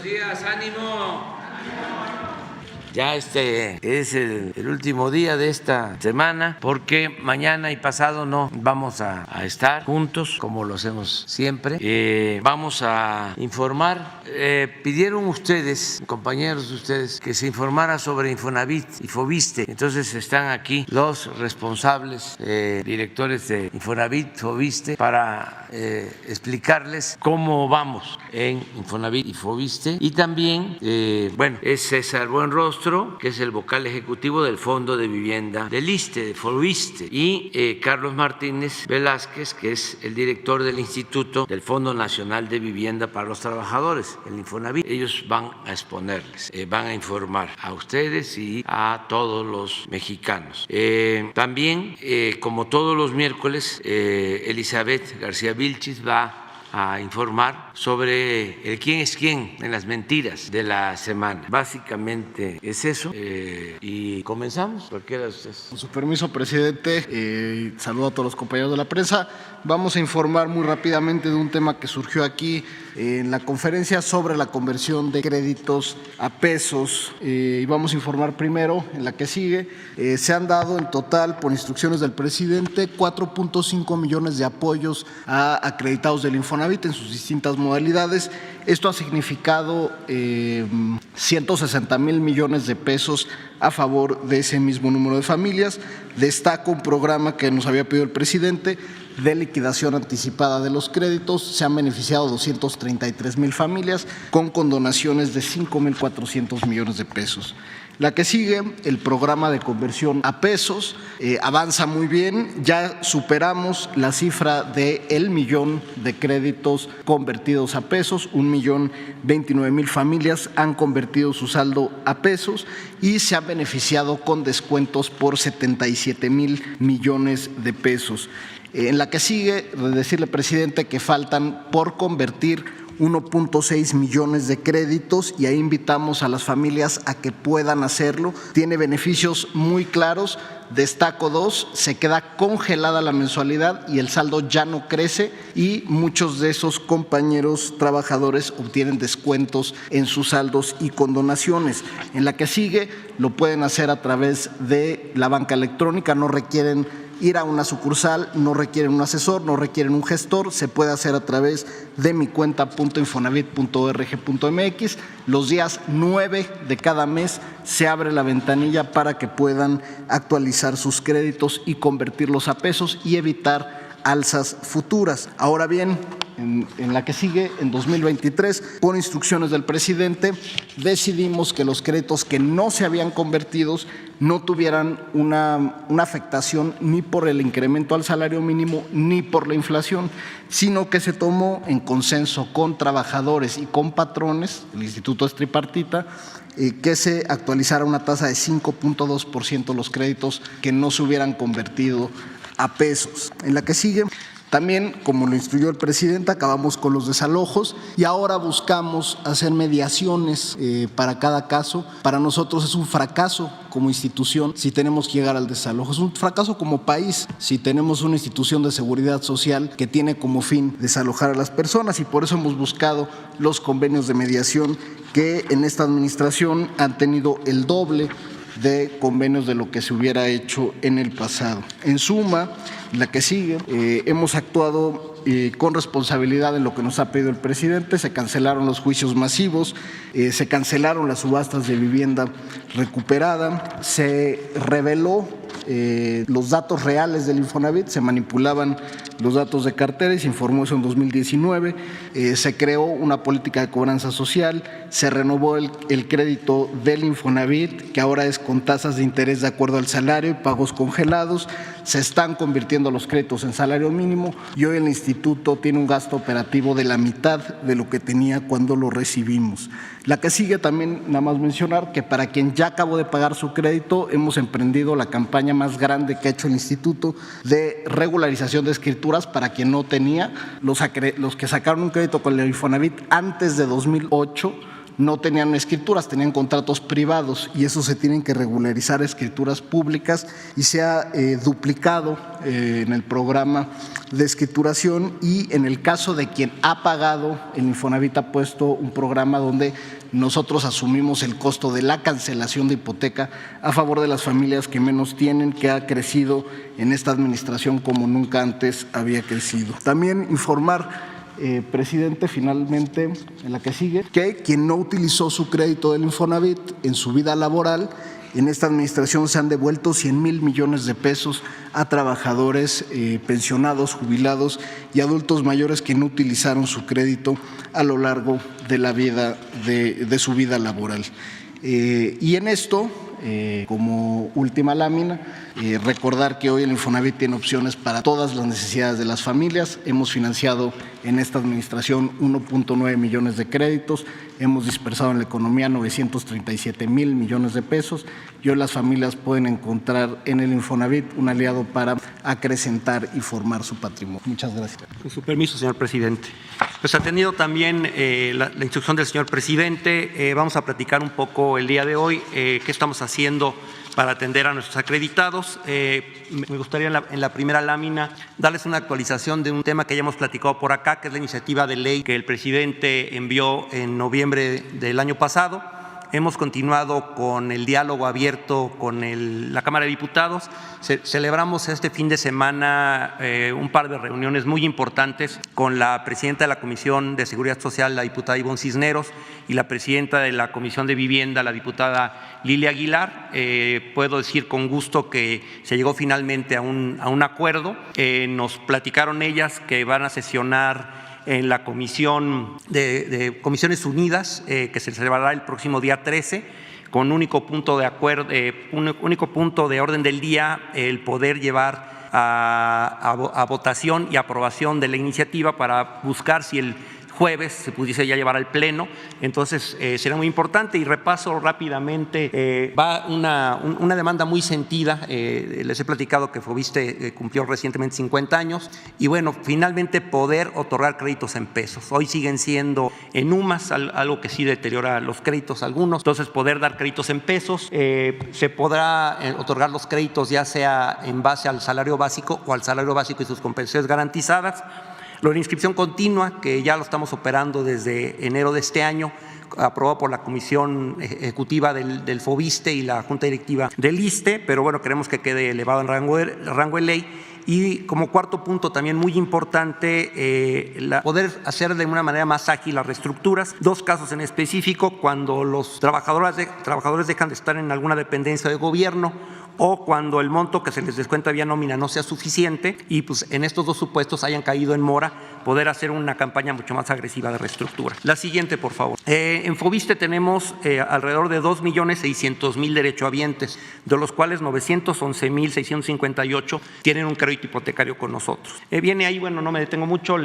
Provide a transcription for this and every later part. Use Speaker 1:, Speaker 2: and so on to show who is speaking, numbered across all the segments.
Speaker 1: días, ánimo. Ya este es el último día de esta semana porque mañana y pasado no vamos a estar juntos como lo hacemos siempre. Vamos a informar. Pidieron ustedes, compañeros de ustedes, que se informara sobre Infonavit y Foviste. Entonces están aquí los responsables, directores de Infonavit, Foviste, para explicarles cómo vamos en Infonavit y Foviste. Y también, bueno, es César Buenrostro, que es el vocal ejecutivo del Fondo de Vivienda del ISSSTE, de Foviste, y Carlos Martínez Velázquez, que es el director del Instituto del Fondo Nacional de Vivienda para los Trabajadores, el Infonavit. Ellos van a exponerles, van a informar a ustedes y a todos los mexicanos. También, como todos los miércoles, Elizabeth García Vilchis va a informar sobre el quién es quién en las mentiras de la semana. Básicamente es eso. Y comenzamos. Cualquiera de ustedes.
Speaker 2: Con su permiso, presidente, saludo a todos los compañeros de la prensa. Vamos a informar muy rápidamente de un tema que surgió aquí en la conferencia sobre la conversión de créditos a pesos. Y vamos a informar primero, en la que sigue, se han dado en total, por instrucciones del presidente, 4.5 millones de apoyos a acreditados del Infonavit en sus distintas modalidades. Esto ha significado 160,000 millones de pesos a favor de ese mismo número de familias. Destaco un programa que nos había pedido el presidente de liquidación anticipada de los créditos. Se han beneficiado 233,000 familias con condonaciones de 5,400 millones de pesos. La que sigue, el programa de conversión a pesos, avanza muy bien. Ya superamos la cifra de 1,000,000 de créditos convertidos a pesos. 1,029,000 familias han convertido su saldo a pesos y se han beneficiado con descuentos por 77,000 millones de pesos. En la que sigue, decirle, presidente, que faltan por convertir 1.6 millones de créditos y ahí invitamos a las familias a que puedan hacerlo. Tiene beneficios muy claros. Destaco dos: se queda congelada la mensualidad y el saldo ya no crece, y muchos de esos compañeros trabajadores obtienen descuentos en sus saldos y condonaciones. En la que sigue, lo pueden hacer a través de la banca electrónica, no requieren ir a una sucursal, no requieren un asesor, no requieren un gestor, se puede hacer a través de mi cuenta.infonavit.org.mx. Los días 9 de cada mes se abre la ventanilla para que puedan actualizar sus créditos y convertirlos a pesos y evitar alzas futuras. Ahora bien, en la que sigue, en 2023, por instrucciones del presidente, decidimos que los créditos que no se habían convertido no tuvieran una afectación ni por el incremento al salario mínimo ni por la inflación, sino que se tomó en consenso con trabajadores y con patrones, el instituto es tripartita, que se actualizara una tasa de 5.2% los créditos que no se hubieran convertido a pesos. En la que sigue, también, como lo instruyó el presidente, acabamos con los desalojos y ahora buscamos hacer mediaciones para cada caso. Para nosotros es un fracaso como institución si tenemos que llegar al desalojo. Es un fracaso como país si tenemos una institución de seguridad social que tiene como fin desalojar a las personas, y por eso hemos buscado los convenios de mediación, que en esta administración han tenido el doble de convenios de lo que se hubiera hecho en el pasado. En suma, la que sigue, hemos actuado con responsabilidad en lo que nos ha pedido el presidente. Se cancelaron los juicios masivos, se cancelaron las subastas de vivienda recuperada, se reveló los datos reales del Infonavit, se manipulaban los datos de cartera y se informó eso en 2019, se creó una política de cobranza social, se renovó el crédito del Infonavit, que ahora es con tasas de interés de acuerdo al salario y pagos congelados, se están convirtiendo los créditos en salario mínimo y hoy el instituto tiene un gasto operativo de la mitad de lo que tenía cuando lo recibimos. La que sigue, también nada más mencionar que para quien ya acabó de pagar su crédito, hemos emprendido la campaña más grande que ha hecho el instituto de regularización de escrituras para quien no tenía. Los que sacaron un crédito con el Infonavit antes de 2008 no tenían escrituras, tenían contratos privados y eso se tienen que regularizar a escrituras públicas y se ha duplicado en el programa de escrituración, y en el caso de quien ha pagado, el Infonavit ha puesto un programa donde nosotros asumimos el costo de la cancelación de hipoteca a favor de las familias que menos tienen, que ha crecido en esta administración como nunca antes había crecido. También informar, presidente, finalmente, en la que sigue, que quien no utilizó su crédito del Infonavit en su vida laboral, en esta administración se han devuelto 100,000 millones de pesos a trabajadores pensionados, jubilados y adultos mayores que no utilizaron su crédito a lo largo de la vida de su vida laboral. Y en esto, como última lámina, recordar que hoy el Infonavit tiene opciones para todas las necesidades de las familias. Hemos financiado en esta administración 1.9 millones de créditos, hemos dispersado en la economía 937,000 millones de pesos y hoy las familias pueden encontrar en el Infonavit un aliado para acrecentar y formar su patrimonio. Muchas gracias.
Speaker 3: Con su permiso, señor presidente. Pues atendido también la instrucción del señor presidente, vamos a platicar un poco el día de hoy qué estamos haciendo para atender a nuestros acreditados. Me gustaría en la primera lámina darles una actualización de un tema que ya hemos platicado por acá, que es la iniciativa de ley que el presidente envió en noviembre del año pasado. Hemos continuado con el diálogo abierto con la Cámara de Diputados. Celebramos este fin de semana un par de reuniones muy importantes con la presidenta de la Comisión de Seguridad Social, la diputada Ivonne Cisneros, y la presidenta de la Comisión de Vivienda, la diputada Lilia Aguilar. Puedo decir con gusto que se llegó finalmente a un acuerdo. Nos platicaron ellas que van a sesionar en la Comisión de Comisiones Unidas, que se celebrará el próximo día 13, con único punto de orden del día el poder llevar a votación y aprobación de la iniciativa para buscar si el jueves se pudiese ya llevar al Pleno. Entonces será muy importante. Y repaso rápidamente, va una demanda muy sentida. Les he platicado que Foviste cumplió recientemente 50 años y bueno, finalmente poder otorgar créditos en pesos. Hoy siguen siendo en UMAS, algo que sí deteriora los créditos algunos. Entonces poder dar créditos en pesos, se podrá otorgar los créditos ya sea en base al salario básico o al salario básico y sus compensaciones garantizadas. Lo de la inscripción continua, que ya lo estamos operando desde enero de este año, aprobado por la Comisión Ejecutiva del Foviste y la Junta Directiva del ISSSTE, pero bueno, queremos que quede elevado en rango de ley. Y como cuarto punto, también muy importante, poder hacer de una manera más ágil las reestructuras. Dos casos en específico: cuando los trabajadores dejan de estar en alguna dependencia de gobierno o cuando el monto que se les descuenta vía nómina no sea suficiente, y pues en estos dos supuestos hayan caído en mora, poder hacer una campaña mucho más agresiva de reestructura. La siguiente, por favor. En Foviste tenemos alrededor de 2.600.000 derechohabientes, de los cuales 911.658 tienen un crédito hipotecario con nosotros. Viene ahí, bueno, no me detengo mucho,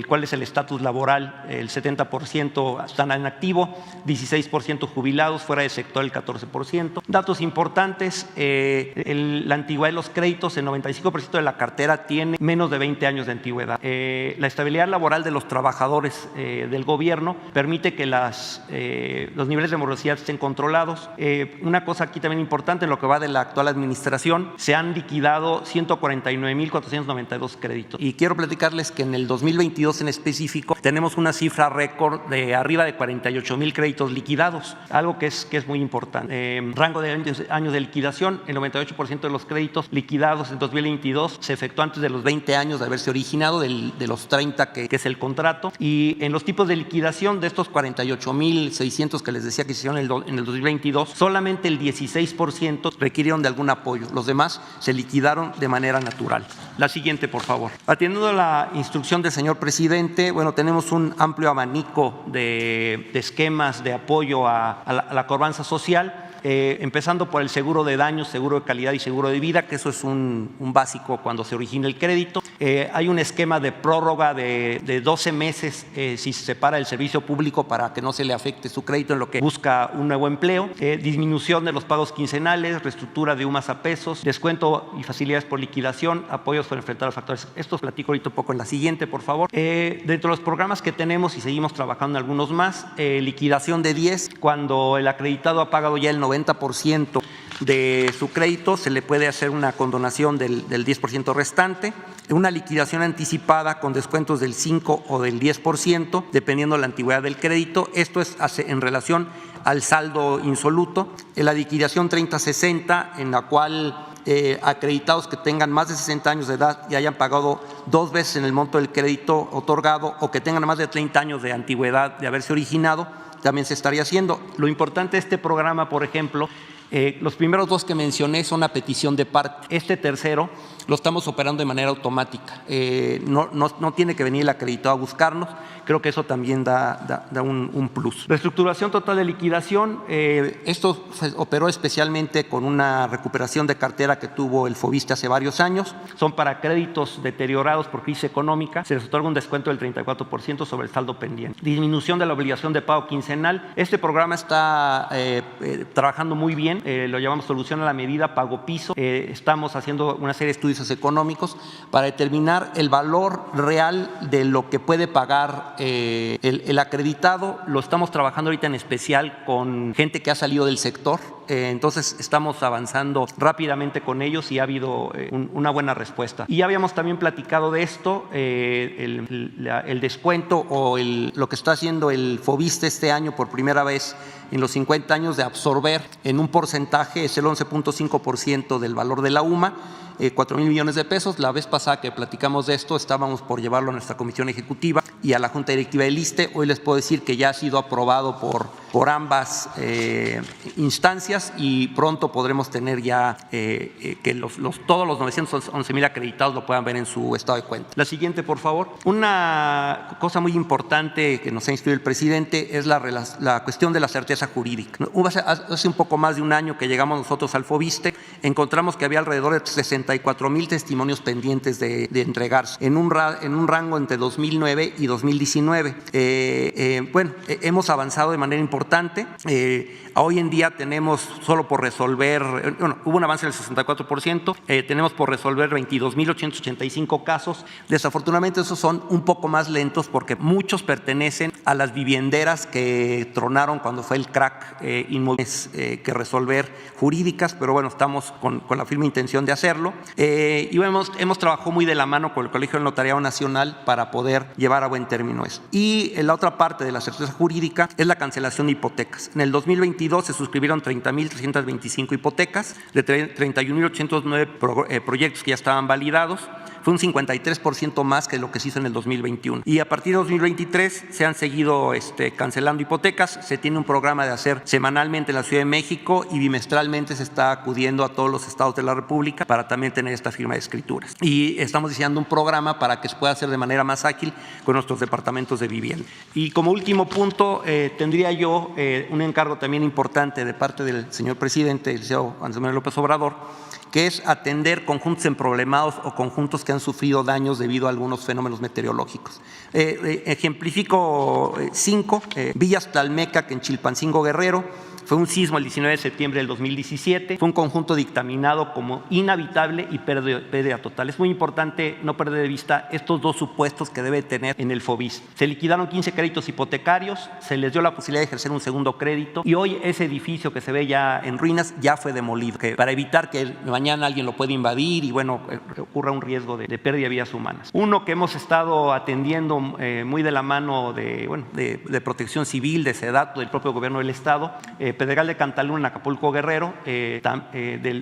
Speaker 3: cuál es el estatus laboral. El 70% están en activo, 16% jubilados, fuera de sector el 14%. Datos importantes: la antigüedad de los créditos, el 95% de la cartera tiene menos de 20 años de antigüedad. La estabilidad laboral de los trabajadores del gobierno permite que los niveles de morosidad estén controlados. Una cosa aquí también importante, en lo que va de la actual administración, se han liquidado 149.492 créditos. Y quiero platicarles que en el 2022 en específico tenemos una cifra récord de arriba de 48,000 créditos liquidados, algo que es muy importante. Rango de años de liquidación: el 98% de los créditos liquidados en 2022 se efectuó antes de los 20 años de haberse originado, de los 30 que es el contrato. Y en los tipos de liquidación, de estos 48,600 que les decía que se hicieron en el 2022, solamente el 16% requirieron de algún apoyo. Los demás se liquidaron de manera natural. La siguiente, por favor. Atendiendo a la instrucción del señor presidente, bueno, tenemos un amplio abanico de esquemas de apoyo a la cobranza social. empezando por el seguro de daños, seguro de calidad y seguro de vida, que eso es un básico cuando se origina el crédito. Hay un esquema de prórroga de 12 meses si se separa del servicio público para que no se le afecte su crédito en lo que busca un nuevo empleo, disminución de los pagos quincenales, reestructura de UMAS a pesos, descuento y facilidades por liquidación, apoyos para enfrentar los factores. Esto os platico ahorita un poco en la siguiente, por favor. Dentro de los programas que tenemos y seguimos trabajando en algunos más, liquidación de 10, cuando el acreditado ha pagado ya el 90% de su crédito, se le puede hacer una condonación del 10% restante, una liquidación anticipada con descuentos del 5 o del 10%, dependiendo de la antigüedad del crédito. Esto es en relación al saldo insoluto. La liquidación 30-60, en la cual acreditados que tengan más de 60 años de edad y hayan pagado 2 veces en el monto del crédito otorgado o que tengan más de 30 años de antigüedad de haberse originado, también se estaría haciendo. Lo importante de este programa, por ejemplo, los primeros 2 que mencioné son a petición de parte. Este tercero lo estamos operando de manera automática. No tiene que venir el acreditado a buscarnos. Creo que eso también da un plus. Reestructuración total de liquidación. Esto se operó especialmente con una recuperación de cartera que tuvo el FOBISTE hace varios años. Son para créditos deteriorados por crisis económica. Se les otorga un descuento del 34% sobre el saldo pendiente. Disminución de la obligación de pago quincenal. Este programa está trabajando muy bien. Lo llamamos solución a la medida, pago piso. Estamos haciendo una serie de estudios económicos para determinar el valor real de lo que puede pagar el acreditado. Lo estamos trabajando ahorita en especial con gente que ha salido del sector. Entonces estamos avanzando rápidamente con ellos y ha habido una buena respuesta. Y ya habíamos también platicado de esto, el descuento o lo que está haciendo el FOBISTE este año por primera vez en los 50 años de absorber en un porcentaje, es el 11.5% del valor de la UMA, 4,000 millones de pesos. La vez pasada que platicamos de esto estábamos por llevarlo a nuestra comisión ejecutiva y a la Junta Directiva del ISSSTE. Hoy les puedo decir que ya ha sido aprobado por ambas instancias y pronto podremos tener ya que todos los 911,000 acreditados lo puedan ver en su estado de cuenta. La siguiente, por favor. Una cosa muy importante que nos ha instruido el presidente es la cuestión de la certeza jurídica. Hace un poco más de un año que llegamos nosotros al FOBISTE, encontramos que había alrededor de 64,000 testimonios pendientes de entregarse en un rango entre 2009 y 2019. Hemos avanzado de manera importante. Hoy en día tenemos solo por resolver, hubo un avance del 64%, tenemos por resolver 22,885 casos. Desafortunadamente esos son un poco más lentos porque muchos pertenecen a las vivienderas que tronaron cuando fue el crack inmobiliario que resolver jurídicas, pero bueno, estamos con la firme intención de hacerlo. Y hemos trabajado muy de la mano con el Colegio del Notariado Nacional para poder llevar a buen término eso. Y la otra parte de la certeza jurídica es la cancelación de hipotecas. En el 2022 se suscribieron 30,325 hipotecas de 31,809 proyectos que ya estaban validados. Fue un 53% más que lo que se hizo en el 2021. Y a partir de 2023 se han seguido cancelando hipotecas. Se tiene un programa de hacer semanalmente en la Ciudad de México y bimestralmente se está acudiendo a todos los estados de la República para también tener esta firma de escrituras. Y estamos diseñando un programa para que se pueda hacer de manera más ágil con nuestros departamentos de vivienda. Y como último punto, tendría yo un encargo también importante de parte del señor presidente, el licenciado Andrés Manuel López Obrador, que es atender conjuntos emproblemados o conjuntos que han sufrido daños debido a algunos fenómenos meteorológicos. Ejemplifico 5, Villas Tlalmeca, que en Chilpancingo, Guerrero, fue un sismo el 19 de septiembre del 2017, fue un conjunto dictaminado como inhabitable y pérdida total. Es muy importante no perder de vista estos dos supuestos que debe tener en el FOBISTE. Se liquidaron 15 créditos hipotecarios, se les dio la posibilidad de ejercer un segundo crédito y hoy ese edificio que se ve ya en ruinas ya fue demolido, para evitar que mañana alguien lo pueda invadir y bueno, ocurra un riesgo de pérdida de vidas humanas. Uno que hemos estado atendiendo muy de la mano de Protección Civil, de SEDATU, del propio gobierno del estado, Pedregal de Cantalún en Acapulco, Guerrero,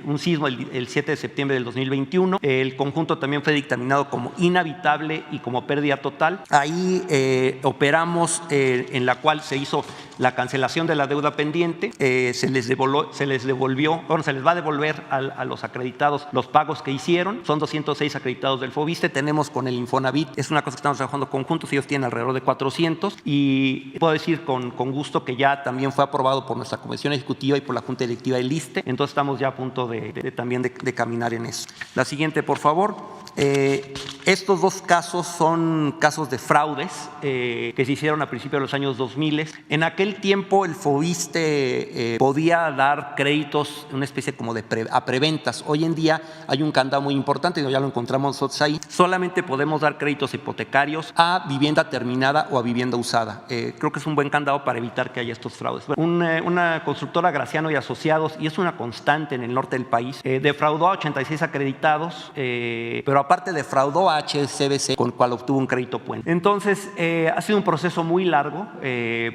Speaker 3: un sismo el 7 de septiembre del 2021. El conjunto también fue dictaminado como inhabitable y como pérdida total. Ahí operamos en la cual se hizo la cancelación de la deuda pendiente, se les va a devolver a los los acreditados los pagos que hicieron. Son 206 acreditados del FOBISSSTE. Tenemos con el Infonavit, es una cosa que estamos trabajando conjuntos, ellos tienen alrededor de 400 y puedo decir con gusto que ya también fue aprobado por nuestra Comisión Ejecutiva y por la Junta Directiva del ISSSTE. Entonces estamos ya a punto también de caminar en eso. La siguiente, por favor. Estos dos casos son casos de fraudes que se hicieron a principios de los años 2000. En aquel tiempo el FOBISSSTE podía dar créditos, una especie como a preventas. Hoy en día hay un candado muy importante, ya lo encontramos nosotros ahí. Solamente podemos dar créditos hipotecarios a vivienda terminada o a vivienda usada. Creo que es un buen candado para evitar que haya estos fraudes. Una constructora, Graciano y Asociados, y es una constante en el norte del país, defraudó a 86 acreditados, pero aparte defraudó a HSBC, con el cual obtuvo un crédito puente. Entonces, ha sido un proceso muy largo.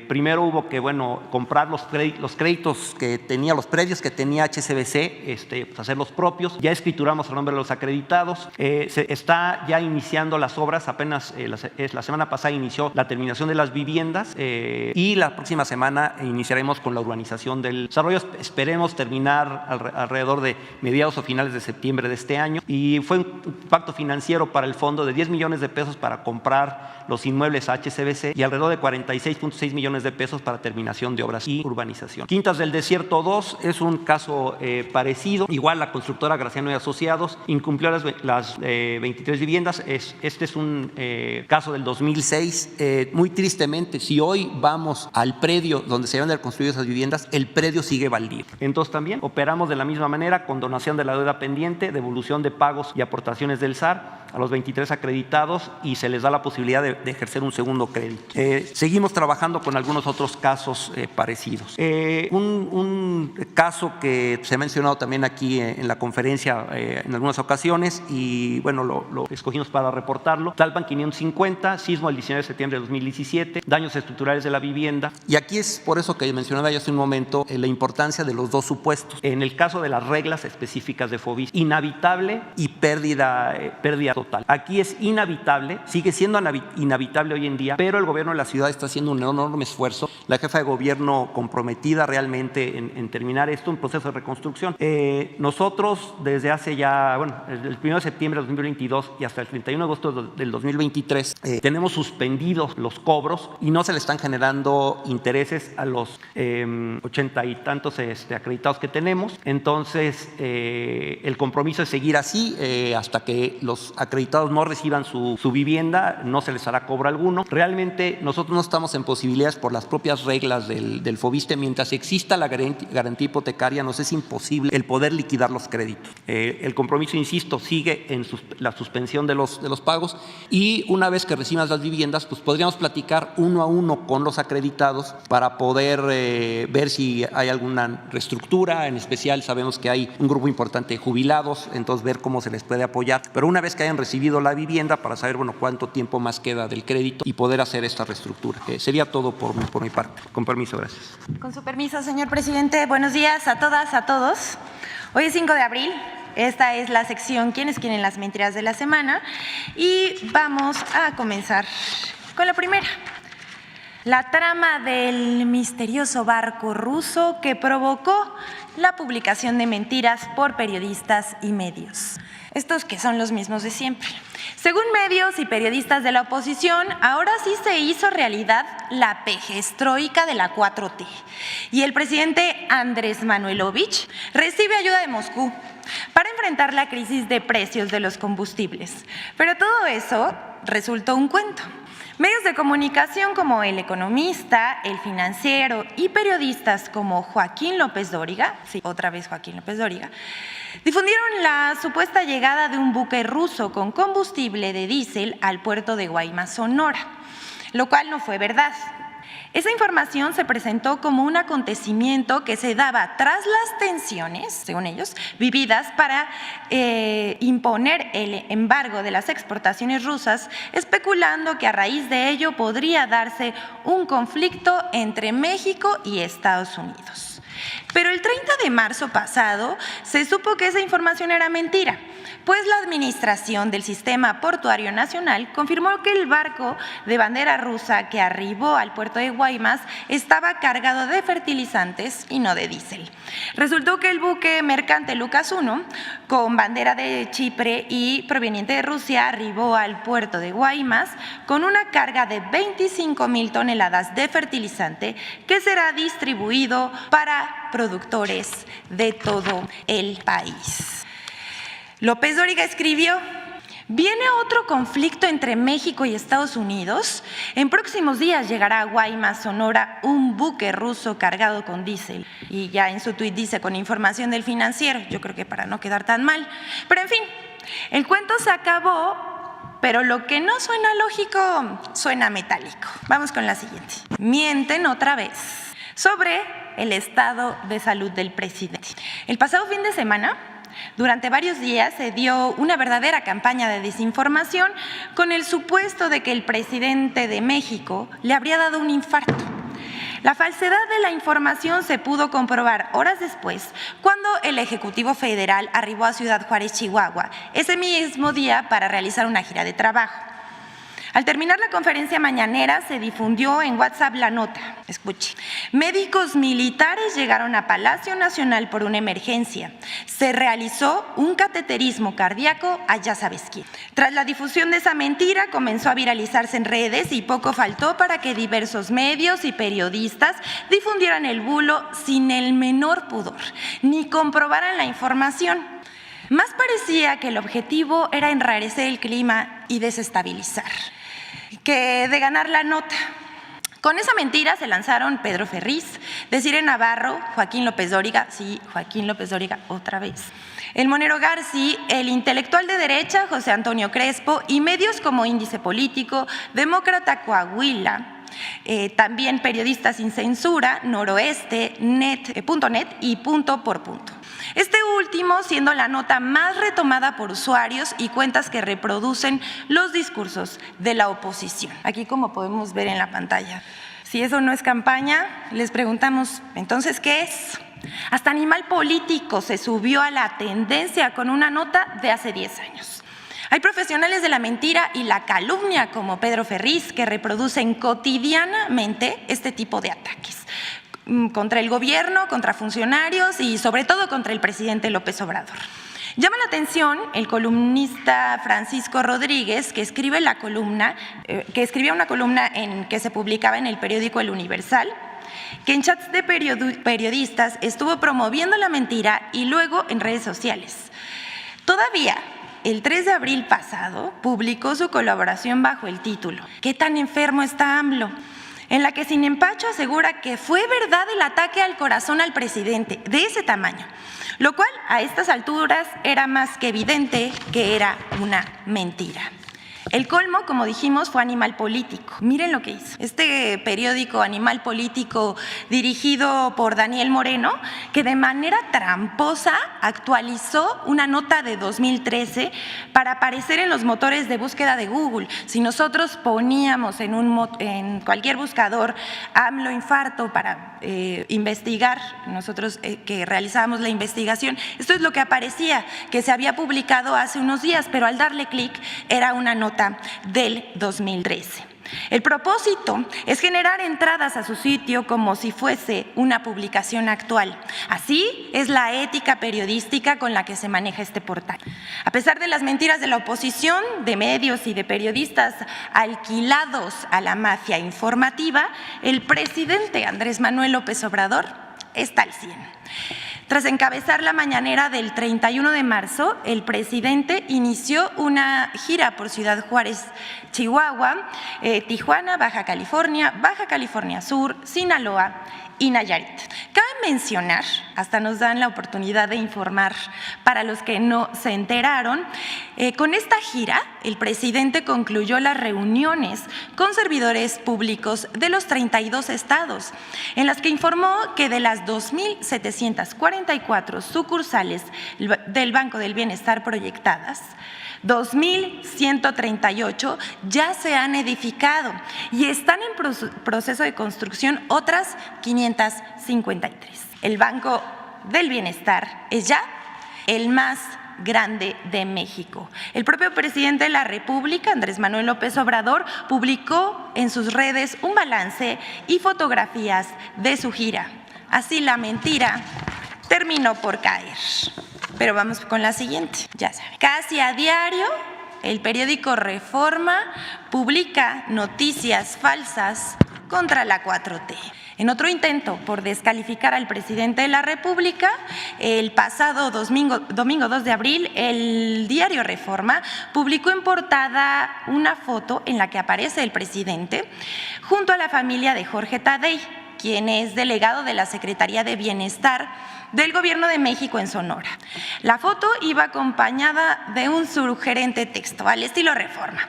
Speaker 3: Primero hubo que, comprar los créditos que tenía, los predios que tenía HSBC, pues hacer los propios. Ya escrituramos el nombre de los acreditados. Se está ya iniciando las obras. Apenas la semana pasada inició la terminación de las viviendas y la próxima semana iniciaremos con la urbanización del desarrollo. Esperemos terminar alrededor de mediados o finales de septiembre de este año. Y fue un impacto financiero para el fondo de 10 millones de pesos para comprar los inmuebles a HSBC y alrededor de 46.6 millones de pesos para terminación de obras y urbanización. Quintas del Desierto 2 es un caso parecido. Igual la constructora Graciano y Asociados incumplió las 23 viviendas. Este es un caso del 2006. Muy tristemente, si hoy vamos al predio donde se deben de construir esas viviendas, el predio sigue baldío. Entonces también operamos de la misma manera con donación de la deuda pendiente, devolución de pagos y aportaciones del SAR a los 23 acreditados y se les da la posibilidad de ejercer un segundo crédito. Seguimos trabajando con algunos otros casos parecidos. Un caso que se ha mencionado también aquí en la conferencia en algunas ocasiones y lo escogimos para reportarlo. Tlalpan 550, sismo el 19 de septiembre de 2017, daños estructurales de la vivienda. Y aquí es por eso que mencionaba ya hace un momento la importancia de los dos supuestos. En el caso de las reglas específicas de FOBISSSTE, inhabitable y pérdida total. Aquí es inhabitable, sigue siendo inhabitable hoy en día, pero el gobierno de la ciudad está haciendo un enorme esfuerzo. La jefa de gobierno comprometida realmente en terminar esto, un proceso de reconstrucción. Nosotros desde hace ya, desde el 1 de septiembre de 2022 y hasta el 31 de agosto del 2023, tenemos suspendidos los cobros y no se le están generando intereses a los 80 y tantos acreditados que tenemos. Entonces, el compromiso es seguir así hasta que los acreditados no reciban su vivienda, no se les hará cobro alguno. Realmente nosotros no estamos en posibilidades por las propias reglas del FOBISSSTE. Mientras exista la garantía hipotecaria, nos es imposible el poder liquidar los créditos. El compromiso, insisto, sigue en la suspensión de los pagos y una vez que reciban las viviendas, pues podríamos platicar uno a uno con los acreditados para poder ver si hay alguna reestructura. En especial sabemos que hay un grupo importante de jubilados, entonces ver cómo se les puede apoyar. Pero una vez que hayan recibido la vivienda, para saber cuánto tiempo más queda del crédito y poder hacer esta reestructura. Sería todo por mi parte. Con permiso, gracias.
Speaker 4: Con su permiso, señor presidente. Buenos días a todas, a todos. Hoy es 5 de abril. Esta es la sección ¿Quiénes quieren las mentiras de la semana? Y vamos a comenzar con la primera. La trama del misterioso barco ruso que provocó la publicación de mentiras por periodistas y medios. Estos que son los mismos de siempre. Según medios y periodistas de la oposición, ahora sí se hizo realidad la pejestroika de la 4T. Y el presidente Andrés Manuelovich recibe ayuda de Moscú para enfrentar la crisis de precios de los combustibles. Pero todo eso resultó un cuento. Medios de comunicación como El Economista, El Financiero y periodistas como Joaquín López Dóriga, sí, otra vez Joaquín López Dóriga, difundieron la supuesta llegada de un buque ruso con combustible de diésel al puerto de Guaymas, Sonora, lo cual no fue verdad. Esa información se presentó como un acontecimiento que se daba tras las tensiones, según ellos, vividas para imponer el embargo de las exportaciones rusas, especulando que a raíz de ello podría darse un conflicto entre México y Estados Unidos. Pero el 30 de marzo pasado se supo que esa información era mentira, pues la Administración del Sistema Portuario Nacional confirmó que el barco de bandera rusa que arribó al puerto de Guaymas estaba cargado de fertilizantes y no de diésel. Resultó que el buque mercante Lucas I, con bandera de Chipre y proveniente de Rusia, arribó al puerto de Guaymas con una carga de 25,000 toneladas de fertilizante que será distribuido para productores de todo el país. López Dóriga escribió: ¿viene otro conflicto entre México y Estados Unidos? En próximos días llegará a Guaymas, Sonora, un buque ruso cargado con diésel. Y ya en su tuit dice: con información del Financiero. Yo creo que para no quedar tan mal. Pero en fin, el cuento se acabó, pero lo que no suena lógico suena metálico. Vamos con la siguiente. Mienten otra vez sobre el estado de salud del presidente. El pasado fin de semana, durante varios días se dio una verdadera campaña de desinformación con el supuesto de que el presidente de México le habría dado un infarto. La falsedad de la información se pudo comprobar horas después, cuando el Ejecutivo Federal arribó a Ciudad Juárez, Chihuahua, ese mismo día para realizar una gira de trabajo. Al terminar la conferencia mañanera, se difundió en WhatsApp la nota. Escuche. Médicos militares llegaron a Palacio Nacional por una emergencia. Se realizó un cateterismo cardíaco a ya sabes quién. Tras la difusión de esa mentira, comenzó a viralizarse en redes y poco faltó para que diversos medios y periodistas difundieran el bulo sin el menor pudor, ni comprobaran la información. Más parecía que el objetivo era enrarecer el clima y desestabilizar que de ganar la nota. Con esa mentira se lanzaron Pedro Ferriz, Desiree Navarro, Joaquín López Dóriga, sí, Joaquín López Dóriga otra vez, el Monero Garci, el intelectual de derecha José Antonio Crespo y medios como Índice Político, Demócrata Coahuila, también Periodistas Sin Censura, Noroeste, .net y Punto por Punto. Este último siendo la nota más retomada por usuarios y cuentas que reproducen los discursos de la oposición. Aquí, como podemos ver en la pantalla. Si eso no es campaña, les preguntamos, ¿entonces qué es? Hasta Animal Político se subió a la tendencia con una nota de hace 10 años. Hay profesionales de la mentira y la calumnia como Pedro Ferriz que reproducen cotidianamente este tipo de ataques contra el gobierno, contra funcionarios y sobre todo contra el presidente López Obrador. Llama la atención el columnista Francisco Rodríguez, que escribió una columna que se publicaba en el periódico El Universal, que en chats de periodistas estuvo promoviendo la mentira y luego en redes sociales. Todavía el 3 de abril pasado publicó su colaboración bajo el título ¿Qué tan enfermo está AMLO?, en la que sin empacho asegura que fue verdad el ataque al corazón al presidente, de ese tamaño, lo cual a estas alturas era más que evidente que era una mentira. El colmo, como dijimos, fue Animal Político. Miren lo que hizo. Este periódico Animal Político, dirigido por Daniel Moreno, que de manera tramposa actualizó una nota de 2013 para aparecer en los motores de búsqueda de Google. Si nosotros poníamos en cualquier buscador AMLO infarto para investigar, nosotros que realizábamos la investigación, esto es lo que aparecía, que se había publicado hace unos días, pero al darle clic era una nota del 2013. El propósito es generar entradas a su sitio como si fuese una publicación actual. Así es la ética periodística con la que se maneja este portal. A pesar de las mentiras de la oposición, de medios y de periodistas alquilados a la mafia informativa, el presidente Andrés Manuel López Obrador está al 100. Tras encabezar la mañanera del 31 de marzo, el presidente inició una gira por Ciudad Juárez, Chihuahua, Tijuana, Baja California Sur, Sinaloa y Nayarit. Cabe mencionar, hasta nos dan la oportunidad de informar para los que no se enteraron, con esta gira el presidente concluyó las reuniones con servidores públicos de los 32 estados, en las que informó que de las 2,744 sucursales del Banco del Bienestar proyectadas, 2,138 ya se han edificado y están en proceso de construcción otras 553. El Banco del Bienestar es ya el más grande de México. El propio presidente de la República, Andrés Manuel López Obrador, publicó en sus redes un balance y fotografías de su gira. Así la mentira terminó por caer. Pero vamos con la siguiente, ya saben. Casi a diario, el periódico Reforma publica noticias falsas contra la 4T. En otro intento por descalificar al presidente de la República, el pasado domingo 2 de abril, el diario Reforma publicó en portada una foto en la que aparece el presidente junto a la familia de Jorge Tadei, quien es delegado de la Secretaría de Bienestar del Gobierno de México en Sonora. La foto iba acompañada de un sugerente texto al estilo Reforma.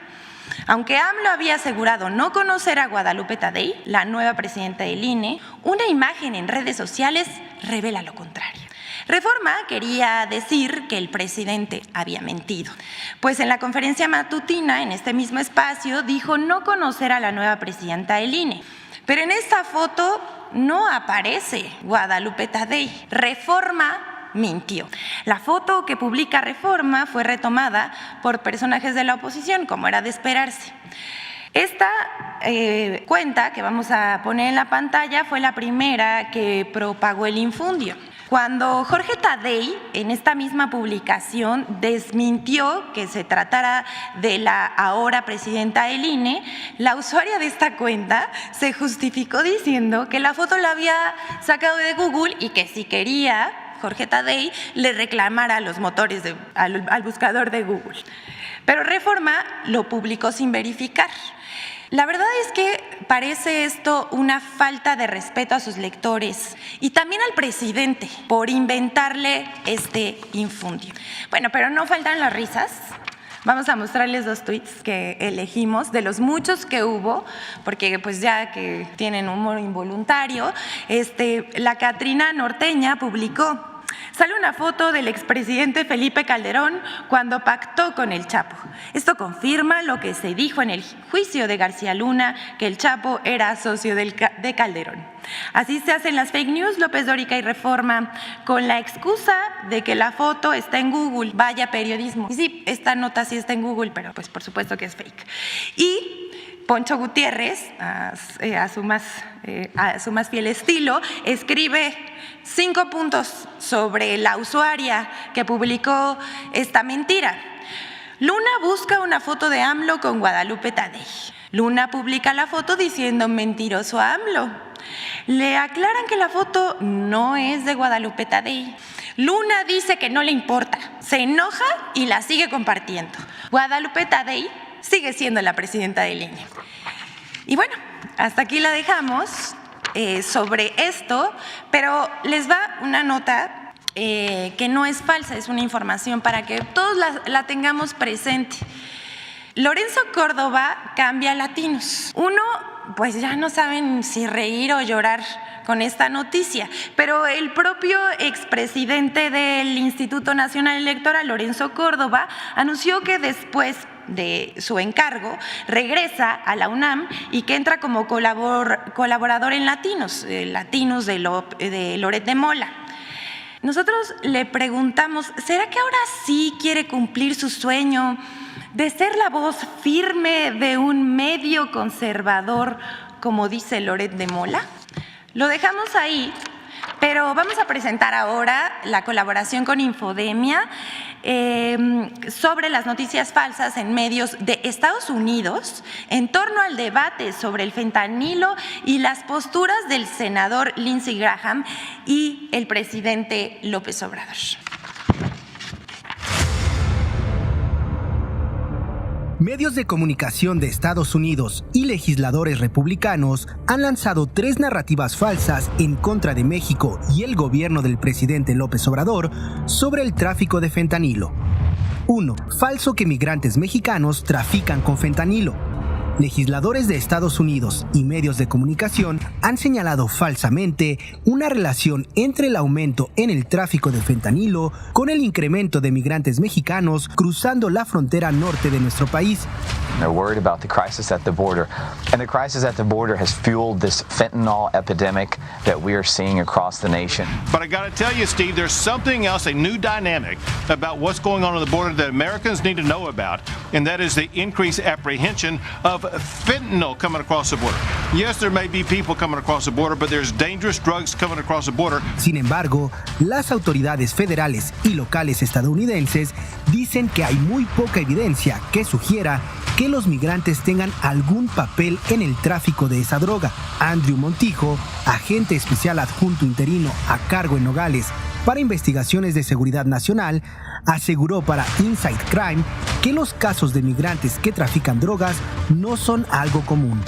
Speaker 4: Aunque AMLO había asegurado no conocer a Guadalupe Tadei, la nueva presidenta del INE, una imagen en redes sociales revela lo contrario. Reforma quería decir que el presidente había mentido, pues en la conferencia matutina, en este mismo espacio, dijo no conocer a la nueva presidenta del INE. Pero en esta foto no aparece Guadalupe Tadei. Reforma mintió. La foto que publica Reforma fue retomada por personajes de la oposición, como era de esperarse. Esta cuenta que vamos a poner en la pantalla fue la primera que propagó el infundio. Cuando Jorge Tadei, en esta misma publicación, desmintió que se tratara de la ahora presidenta del INE, la usuaria de esta cuenta se justificó diciendo que la foto la había sacado de Google y que si quería Jorge Tadei le reclamara a los motores, al buscador de Google. Pero Reforma lo publicó sin verificar. La verdad es que parece esto una falta de respeto a sus lectores y también al presidente por inventarle este infundio. Bueno, pero no faltan las risas. Vamos a mostrarles 2 tweets que elegimos de los muchos que hubo, porque pues ya que tienen humor involuntario. La Catrina Norteña publicó: sale una foto del expresidente Felipe Calderón cuando pactó con el Chapo. Esto confirma lo que se dijo en el juicio de García Luna, que el Chapo era socio de Calderón. Así se hacen las fake news, López Dóriga y Reforma, con la excusa de que la foto está en Google. Vaya periodismo. Y sí, esta nota sí está en Google, pero pues por supuesto que es fake. Y Poncho Gutiérrez, a su más fiel estilo, escribe 5 puntos sobre la usuaria que publicó esta mentira. Luna busca una foto de AMLO con Guadalupe Tadei. Luna publica la foto diciendo mentiroso a AMLO. Le aclaran que la foto no es de Guadalupe Tadei. Luna dice que no le importa, se enoja y la sigue compartiendo. Guadalupe Tadei sigue siendo la presidenta del INE. Y bueno, hasta aquí la dejamos sobre esto, pero les va una nota que no es falsa, es una información para que todos la tengamos presente. Lorenzo Córdoba cambia latinos. Uno, pues ya no saben si reír o llorar con esta noticia, pero el propio expresidente del Instituto Nacional Electoral, Lorenzo Córdoba, anunció que después de su encargo regresa a la UNAM y que entra como colaborador en Latinos de Loret de Mola. Nosotros le preguntamos, ¿será que ahora sí quiere cumplir su sueño de ser la voz firme de un medio conservador, como dice Loret de Mola? Lo dejamos ahí, pero vamos a presentar ahora la colaboración con Infodemia sobre las noticias falsas en medios de Estados Unidos en torno al debate sobre el fentanilo y las posturas del senador Lindsey Graham y el presidente López Obrador.
Speaker 5: Medios de comunicación de Estados Unidos y legisladores republicanos han lanzado 3 narrativas falsas en contra de México y el gobierno del presidente López Obrador sobre el tráfico de fentanilo. 1. Falso que migrantes mexicanos trafican con fentanilo. Legisladores de Estados Unidos y medios de comunicación han señalado falsamente una relación entre el aumento en el tráfico de fentanilo con el incremento de migrantes mexicanos cruzando la frontera norte de nuestro país.
Speaker 6: They're worried about the crisis at the border. And the crisis at the border has fueled this fentanyl epidemic that we are seeing across the nation.
Speaker 7: But I got to tell you, Steve, there's something else, a new dynamic about what's going on the border that Americans need to know about, and that is the increased apprehension of fentanyl coming across the border. Yes, there may be people coming across the border, but there's dangerous drugs coming across the border.
Speaker 5: Sin embargo, las autoridades federales y locales estadounidenses dicen que hay muy poca evidencia que sugiera que los migrantes tengan algún papel en el tráfico de esa droga. Andrew Montijo, agente especial adjunto interino a cargo en Nogales para investigaciones de seguridad nacional, aseguró para Inside Crime que los casos de migrantes que trafican drogas no son algo común.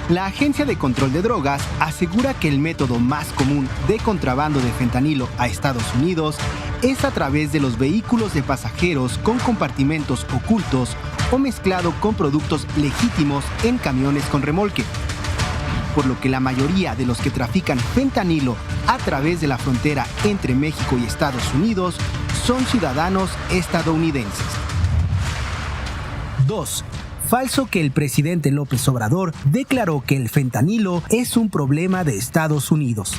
Speaker 5: La Agencia de Control de Drogas asegura que el método más común de contrabando de fentanilo a Estados Unidos es a través de los vehículos de pasajeros con compartimentos ocultos o mezclado con productos legítimos en camiones con remolque. Por lo que la mayoría de los que trafican fentanilo a través de la frontera entre México y Estados Unidos son ciudadanos estadounidenses. 2. Falso que el presidente López Obrador declaró que el fentanilo es un problema de Estados Unidos.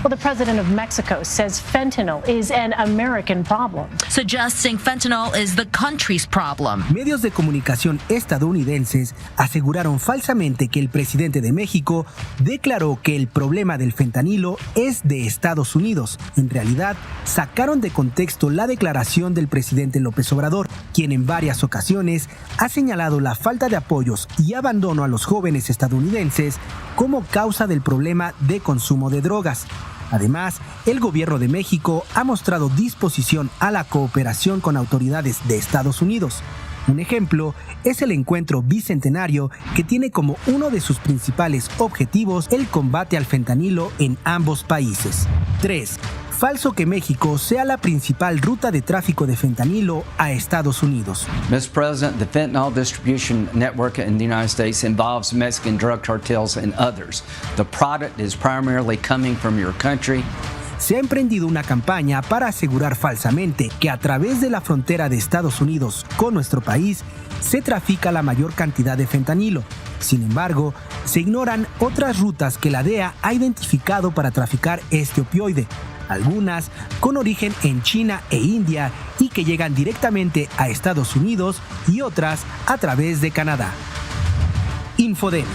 Speaker 8: Well, the president of Mexico says fentanyl is an American problem,
Speaker 9: suggesting fentanyl is the country's problem.
Speaker 5: Medios de comunicación estadounidenses aseguraron falsamente que el presidente de México declaró que el problema del fentanilo es de Estados Unidos. En realidad, sacaron de contexto la declaración del presidente López Obrador, quien en varias ocasiones ha señalado la falta de apoyos y abandono a los jóvenes estadounidenses como causa del problema de consumo de drogas. Además, el gobierno de México ha mostrado disposición a la cooperación con autoridades de Estados Unidos. Un ejemplo es el encuentro bicentenario que tiene como uno de sus principales objetivos el combate al fentanilo en ambos países. 3. Falso que México sea la principal ruta de tráfico de fentanilo a Estados Unidos.
Speaker 10: Mr. President, the fentanyl distribution network in the United States involves Mexican drug cartels and others. The product is primarily coming from your country.
Speaker 5: Se ha emprendido una campaña para asegurar falsamente que a través de la frontera de Estados Unidos con nuestro país se trafica la mayor cantidad de fentanilo. Sin embargo, se ignoran otras rutas que la DEA ha identificado para traficar este opioide, algunas con origen en China e India y que llegan directamente a Estados Unidos y otras a través de Canadá. Infodemia.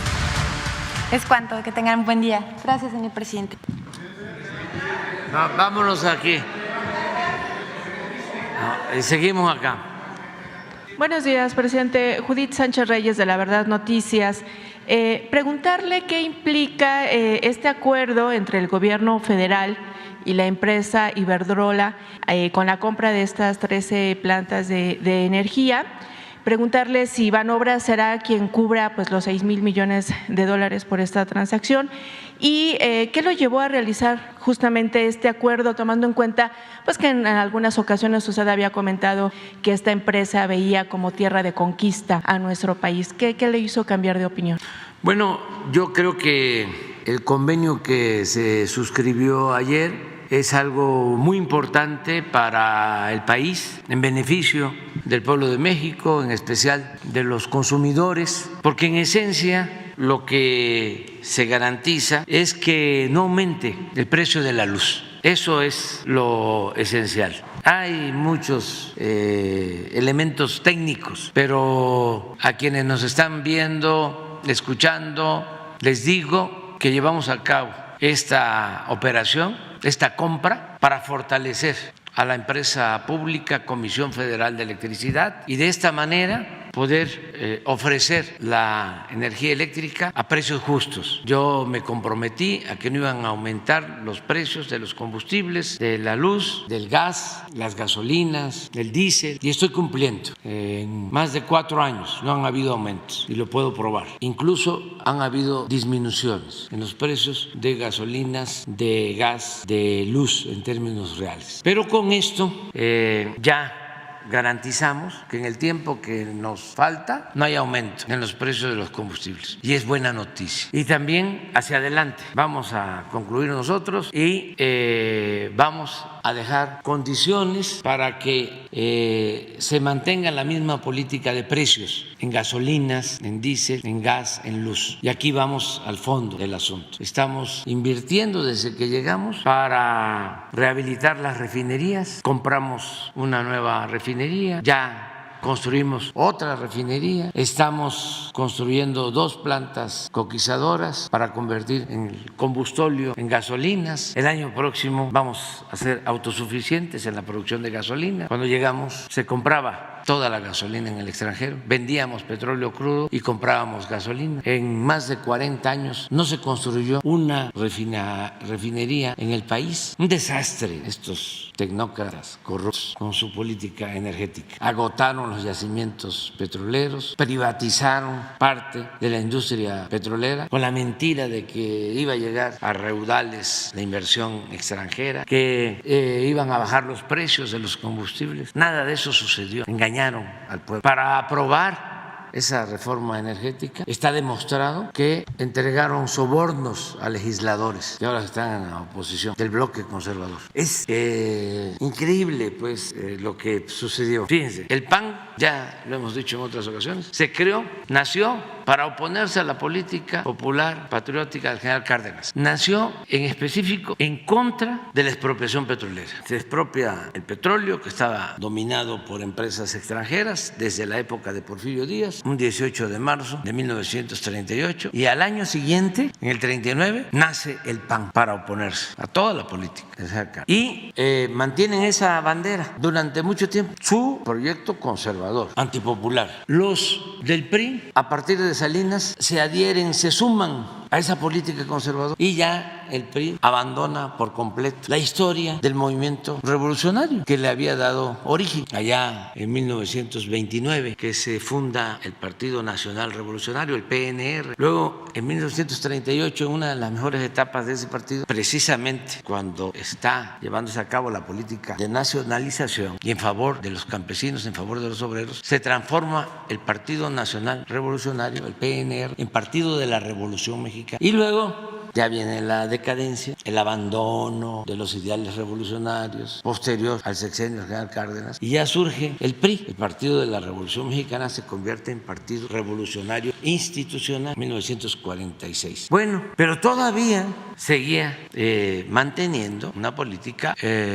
Speaker 4: Es cuanto, que tengan un buen día. Gracias, señor presidente.
Speaker 1: No, vámonos aquí. No, seguimos acá.
Speaker 11: Buenos días, presidente. Judith Sánchez Reyes, de La Verdad Noticias. Preguntarle qué implica este acuerdo entre el gobierno federal y la empresa Iberdrola con la compra de estas 13 plantas de energía. Preguntarle si Banobras será quien cubra pues, los 6,000 millones de dólares por esta transacción y qué lo llevó a realizar justamente este acuerdo, tomando en cuenta pues, que en algunas ocasiones usted había comentado que esta empresa veía como tierra de conquista a nuestro país. ¿Qué le hizo cambiar de opinión?
Speaker 1: Bueno, yo creo que el convenio que se suscribió ayer es algo muy importante para el país, en beneficio del pueblo de México, en especial de los consumidores, porque en esencia lo que se garantiza es que no aumente el precio de la luz. Eso es lo esencial. Hay muchos elementos técnicos, pero a quienes nos están viendo, escuchando, les digo que llevamos a cabo esta operación, esta compra, para fortalecer a la empresa pública Comisión Federal de Electricidad y de esta manera poder ofrecer la energía eléctrica a precios justos. Yo me comprometí a que no iban a aumentar los precios de los combustibles, de la luz, del gas, las gasolinas, del diésel, y estoy cumpliendo. En más de 4 años no han habido aumentos y lo puedo probar. Incluso han habido disminuciones en los precios de gasolinas, de gas, de luz en términos reales. Pero con esto ya garantizamos que en el tiempo que nos falta no haya aumento en los precios de los combustibles. Y es buena noticia. Y también hacia adelante vamos a concluir nosotros y vamos a dejar condiciones para que se mantenga la misma política de precios en gasolinas, en diésel, en gas, en luz. Y aquí vamos al fondo del asunto. Estamos invirtiendo desde que llegamos para rehabilitar las refinerías. Compramos una nueva refinería, ya construimos otra refinería, estamos construyendo 2 plantas coquizadoras para convertir el combustóleo en gasolinas. El año próximo vamos a ser autosuficientes en la producción de gasolina. Cuando llegamos se compraba toda la gasolina en el extranjero, vendíamos petróleo crudo y comprábamos gasolina. En más de 40 años no se construyó una refinería en el país. Un desastre estos tecnócratas corruptos con su política energética. Agotaron los yacimientos petroleros, privatizaron parte de la industria petrolera con la mentira de que iba a llegar a raudales de inversión extranjera, que iban a bajar los precios de los combustibles. Nada de eso sucedió. Engañaron al pueblo. Para aprobar esa reforma energética está demostrado que entregaron sobornos a legisladores que ahora están en la oposición del bloque conservador. Es increíble pues lo que sucedió. Fíjense, el PAN, ya lo hemos dicho en otras ocasiones, se creó, nació para oponerse a la política popular patriótica del general Cárdenas. Nació en específico en contra de la expropiación petrolera. Se expropia el petróleo que estaba dominado por empresas extranjeras desde la época de Porfirio Díaz, un 18 de marzo de 1938, y al año siguiente, en el 39, nace el PAN para oponerse a toda la política. Y mantienen esa bandera durante mucho tiempo, su proyecto conservador, antipopular. Los del PRI, a partir de Salinas, se adhieren, se suman a esa política conservadora y ya el PRI abandona por completo la historia del movimiento revolucionario que le había dado origen allá en 1929, que se funda el Partido Nacional Revolucionario, el PNR. Luego, en 1938, en una de las mejores etapas de ese partido, precisamente cuando está llevándose a cabo la política de nacionalización y en favor de los campesinos, en favor de los obreros, se transforma el Partido Nacional Revolucionario, el PNR, en Partido de la Revolución Mexicana. Y luego ya viene la decadencia, el abandono de los ideales revolucionarios posterior al sexenio del general Cárdenas, y ya surge el PRI, el Partido de la Revolución Mexicana se convierte en Partido Revolucionario Institucional, 1946. Bueno, pero todavía seguía manteniendo una política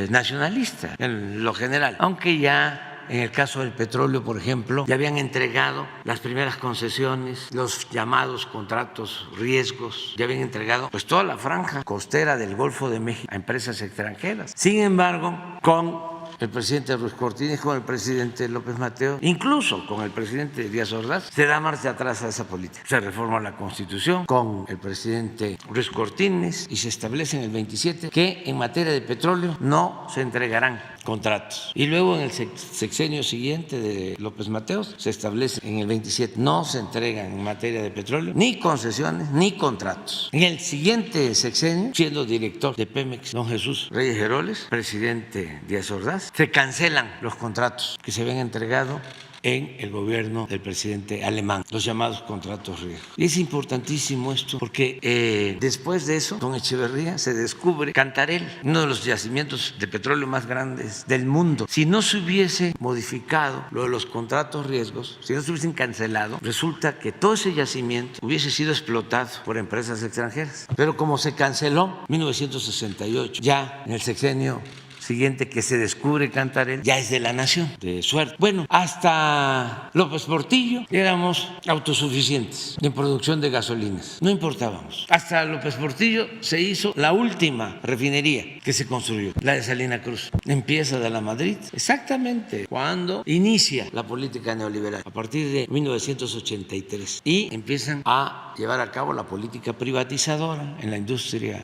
Speaker 1: nacionalista en lo general, aunque ya en el caso del petróleo, por ejemplo, ya habían entregado las primeras concesiones, los llamados contratos riesgos, ya habían entregado pues toda la franja costera del Golfo de México a empresas extranjeras. Sin embargo, con el presidente Ruiz Cortines, con el presidente López Mateos, incluso con el presidente Díaz Ordaz, se da marcha atrás a esa política. Se reforma la Constitución con el presidente Ruiz Cortines y se establece en el 27 que en materia de petróleo no se entregarán contratos. Y luego en el sexenio siguiente de López Mateos se establece en el 27 no se entregan en materia de petróleo ni concesiones ni contratos. En el siguiente sexenio, siendo director de Pemex don Jesús Reyes Heroles, presidente Díaz Ordaz, se cancelan los contratos que se habían entregado en el gobierno del presidente alemán, los llamados contratos riesgos. Y es importantísimo esto porque después de eso, don Echeverría se descubre Cantarell, uno de los yacimientos de petróleo más grandes del mundo. Si no se hubiese modificado lo de los contratos riesgos, si no se hubiesen cancelado, resulta que todo ese yacimiento hubiese sido explotado por empresas extranjeras. Pero como se canceló en 1968, ya en el sexenio siguiente que se descubre Cantarell, ya es de la nación, de suerte. Bueno, hasta López Portillo éramos autosuficientes en producción de gasolinas, no importábamos. Hasta López Portillo se hizo la última refinería que se construyó, la de Salina Cruz. Empieza de la Madrid, exactamente cuando inicia la política neoliberal, a partir de 1983, y empiezan a llevar a cabo la política privatizadora en la industria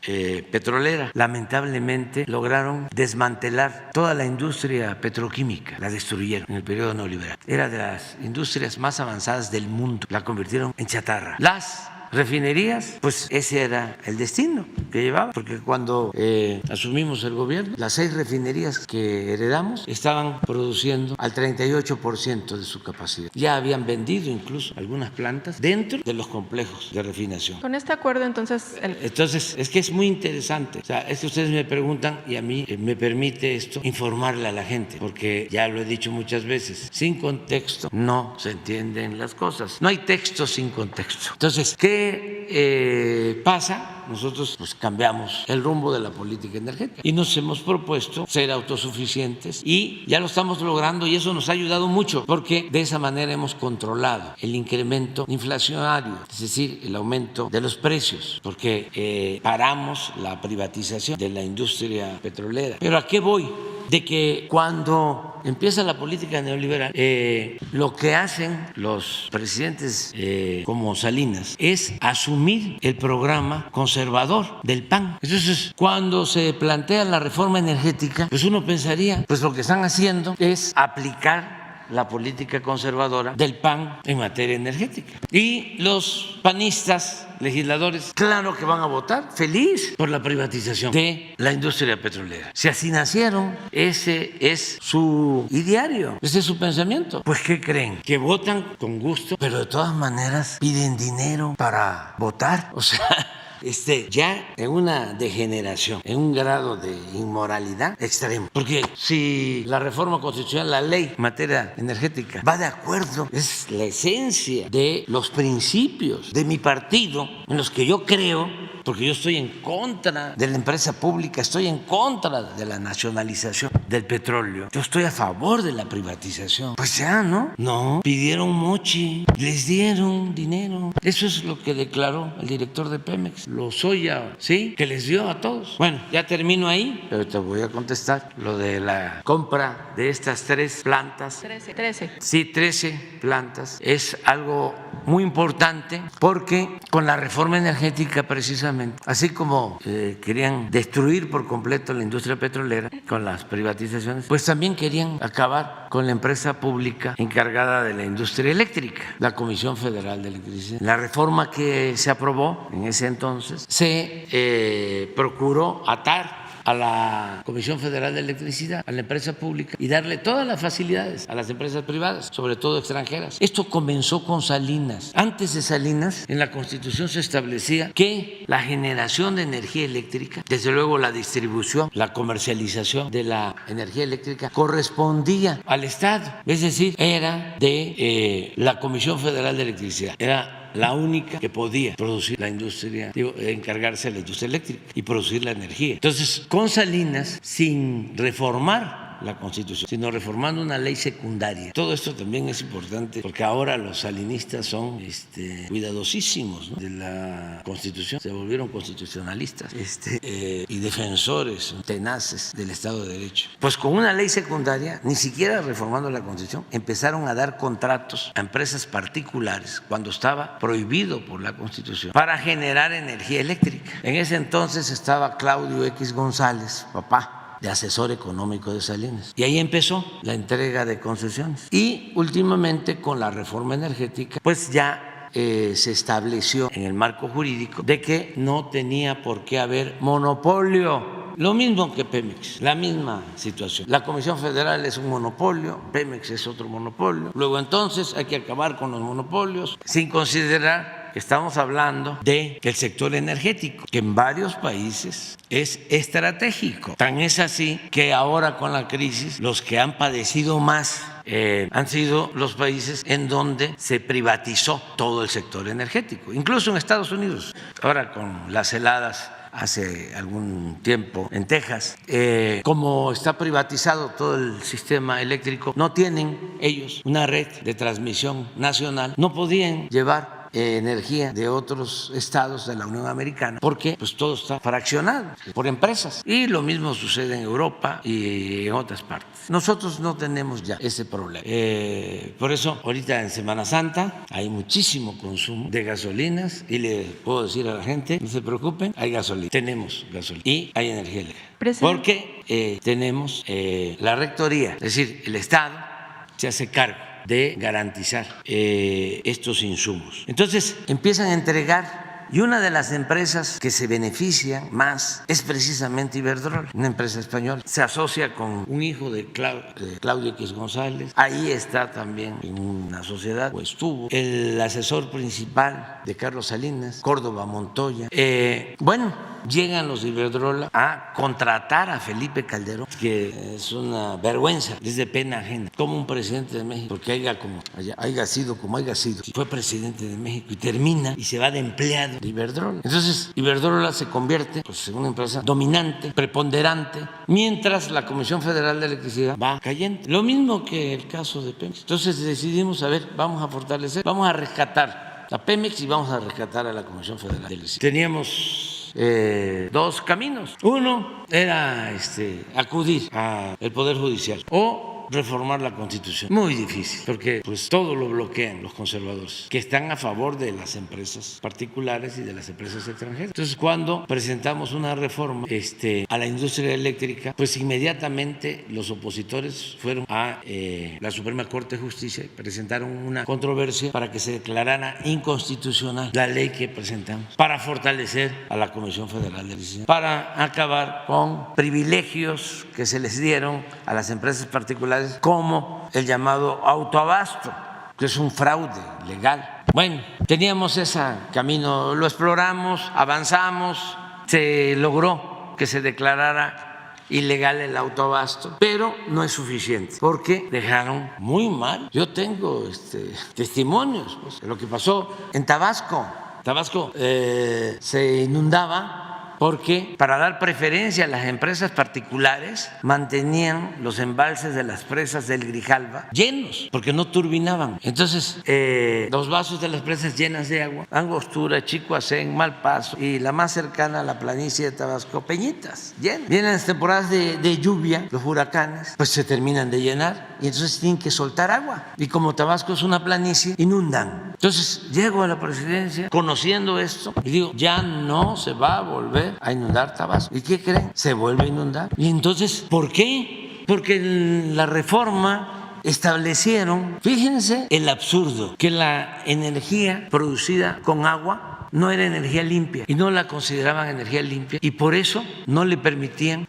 Speaker 1: petrolera. Lamentablemente lograron desmantelar toda la industria petroquímica, la destruyeron en el periodo neoliberal. Era de las industrias más avanzadas del mundo, la convirtieron en chatarra. Las refinerías, pues ese era el destino que llevaba, porque cuando asumimos el gobierno, las 6 refinerías que heredamos estaban produciendo al 38% de su capacidad. Ya habían vendido incluso algunas plantas dentro de los complejos de refinación.
Speaker 11: Con este acuerdo, entonces...
Speaker 1: Entonces, es que es muy interesante. O sea, es que ustedes me preguntan y a mí me permite esto informarle a la gente, porque ya lo he dicho muchas veces, sin contexto no se entienden las cosas. No hay texto sin contexto. Entonces, ¿qué pasa? Nosotros pues cambiamos el rumbo de la política energética y nos hemos propuesto ser autosuficientes y ya lo estamos logrando, y eso nos ha ayudado mucho porque de esa manera hemos controlado el incremento inflacionario, es decir, el aumento de los precios, porque paramos la privatización de la industria petrolera. ¿Pero a qué voy? De que cuando empieza la política neoliberal, lo que hacen los presidentes como Salinas es asumir el programa conservador del PAN. Entonces, cuando se plantea la reforma energética, pues uno pensaría, pues lo que están haciendo es aplicar la política conservadora del PAN en materia energética. Y los panistas, legisladores, claro que van a votar feliz por la privatización de la industria petrolera. Si así nacieron, ese es su ideario, ese es su pensamiento. Pues ¿qué creen? Que votan con gusto, pero de todas maneras piden dinero para votar. O sea, ya en una degeneración, en un grado de inmoralidad extremo. Porque si la reforma constitucional, la ley en materia energética, va de acuerdo, es la esencia de los principios de mi partido en los que yo creo, porque yo estoy en contra de la empresa pública, estoy en contra de la nacionalización del petróleo, yo estoy a favor de la privatización. Pues ya, ¿no? No, pidieron mochi, les dieron dinero. Eso es lo que declaró el director de Pemex, Lozoya, ¿sí? Que les dio a todos. Bueno, ya termino ahí, pero te voy a contestar lo de la compra de estas 3 plantas.
Speaker 11: 13.
Speaker 1: Sí, 13 plantas. Es algo muy importante porque con la reforma energética precisamente, así como querían destruir por completo la industria petrolera con las privatizaciones, pues también querían acabar con la empresa pública encargada de la industria eléctrica, la Comisión Federal de Electricidad. La reforma que se aprobó en ese entonces se procuró atar a la Comisión Federal de Electricidad, a la empresa pública, y darle todas las facilidades a las empresas privadas, sobre todo extranjeras. Esto comenzó con Salinas. Antes de Salinas, en la Constitución se establecía que la generación de energía eléctrica, desde luego la distribución, la comercialización de la energía eléctrica, correspondía al Estado, es decir, era de la Comisión Federal de Electricidad. Era la única que podía producir la industria, encargarse de la industria eléctrica y producir la energía. Entonces, con Salinas, sin reformar la Constitución, sino reformando una ley secundaria. Todo esto también es importante porque ahora los salinistas son cuidadosísimos, ¿no?, de la Constitución, se volvieron constitucionalistas y defensores tenaces del Estado de Derecho. Pues con una ley secundaria, ni siquiera reformando la Constitución, empezaron a dar contratos a empresas particulares cuando estaba prohibido por la Constitución para generar energía eléctrica. En ese entonces estaba Claudio X González, papá de asesor económico de Salinas. Y ahí empezó la entrega de concesiones. Y últimamente con la reforma energética, pues ya se estableció en el marco jurídico de que no tenía por qué haber monopolio. Lo mismo que Pemex, la misma situación. La Comisión Federal es un monopolio, Pemex es otro monopolio. Luego entonces hay que acabar con los monopolios sin considerar que estamos hablando del sector energético, que en varios países es estratégico. Tan es así que ahora con la crisis los que han padecido más han sido los países en donde se privatizó todo el sector energético, incluso en Estados Unidos. Ahora con las heladas hace algún tiempo en Texas, como está privatizado todo el sistema eléctrico, no tienen ellos una red de transmisión nacional, no podían llevar energía de otros estados de la Unión Americana porque pues todo está fraccionado por empresas, y lo mismo sucede en Europa y en otras partes. Nosotros no tenemos ya ese problema, por eso ahorita en Semana Santa hay muchísimo consumo de gasolinas, y le puedo decir a la gente, no se preocupen, hay gasolina, tenemos gasolina y hay energía eléctrica, porque tenemos la rectoría, es decir, el Estado se hace cargo de garantizar estos insumos. Entonces empiezan a entregar. Y una de las empresas que se benefician más es precisamente Iberdrola, una empresa española. Se asocia con un hijo de Claudio X González. Ahí está también en una sociedad, o estuvo, el asesor principal de Carlos Salinas, Córdoba Montoya. Llegan los de Iberdrola a contratar a Felipe Calderón, que es una vergüenza, es de pena ajena. Como un presidente de México, porque haya sido como haya sido, fue presidente de México y termina y se va de empleado de Iberdrola. Entonces, Iberdrola se convierte en una empresa dominante, preponderante, mientras la Comisión Federal de Electricidad va cayendo. Lo mismo que el caso de Pemex. Entonces decidimos, vamos a fortalecer, vamos a rescatar a Pemex y vamos a rescatar a la Comisión Federal de Electricidad. Teníamos dos caminos. Uno era acudir al Poder Judicial o reformar la Constitución. Muy difícil, porque pues todo lo bloquean los conservadores, que están a favor de las empresas particulares y de las empresas extranjeras. Entonces, cuando presentamos una reforma a la industria eléctrica, pues inmediatamente los opositores fueron a la Suprema Corte de Justicia y presentaron una controversia para que se declarara inconstitucional la ley que presentamos para fortalecer a la Comisión Federal de Electricidad, para acabar con privilegios que se les dieron a las empresas particulares, como el llamado autoabasto, que es un fraude legal. Bueno, teníamos ese camino, lo exploramos, avanzamos, se logró que se declarara ilegal el autoabasto, pero no es suficiente, porque dejaron muy mal. Yo tengo testimonios de lo que pasó en Tabasco. Tabasco se inundaba porque para dar preferencia a las empresas particulares mantenían los embalses de las presas del Grijalva llenos porque no turbinaban. Entonces los vasos de las presas llenas de agua, Angostura, Chicoacén, Malpaso y la más cercana a la planicie de Tabasco, Peñitas, llenas. Vienen las temporadas de lluvia, los huracanes, pues se terminan de llenar y entonces tienen que soltar agua. Y como Tabasco es una planicie, inundan. Entonces llego a la presidencia conociendo esto y digo, ya no se va a volver a inundar Tabasco. ¿Y qué creen? Se vuelve a inundar. ¿Y entonces por qué? Porque en la reforma establecieron, fíjense el absurdo, que la energía producida con agua no era energía limpia y no la consideraban energía limpia y por eso no le permitían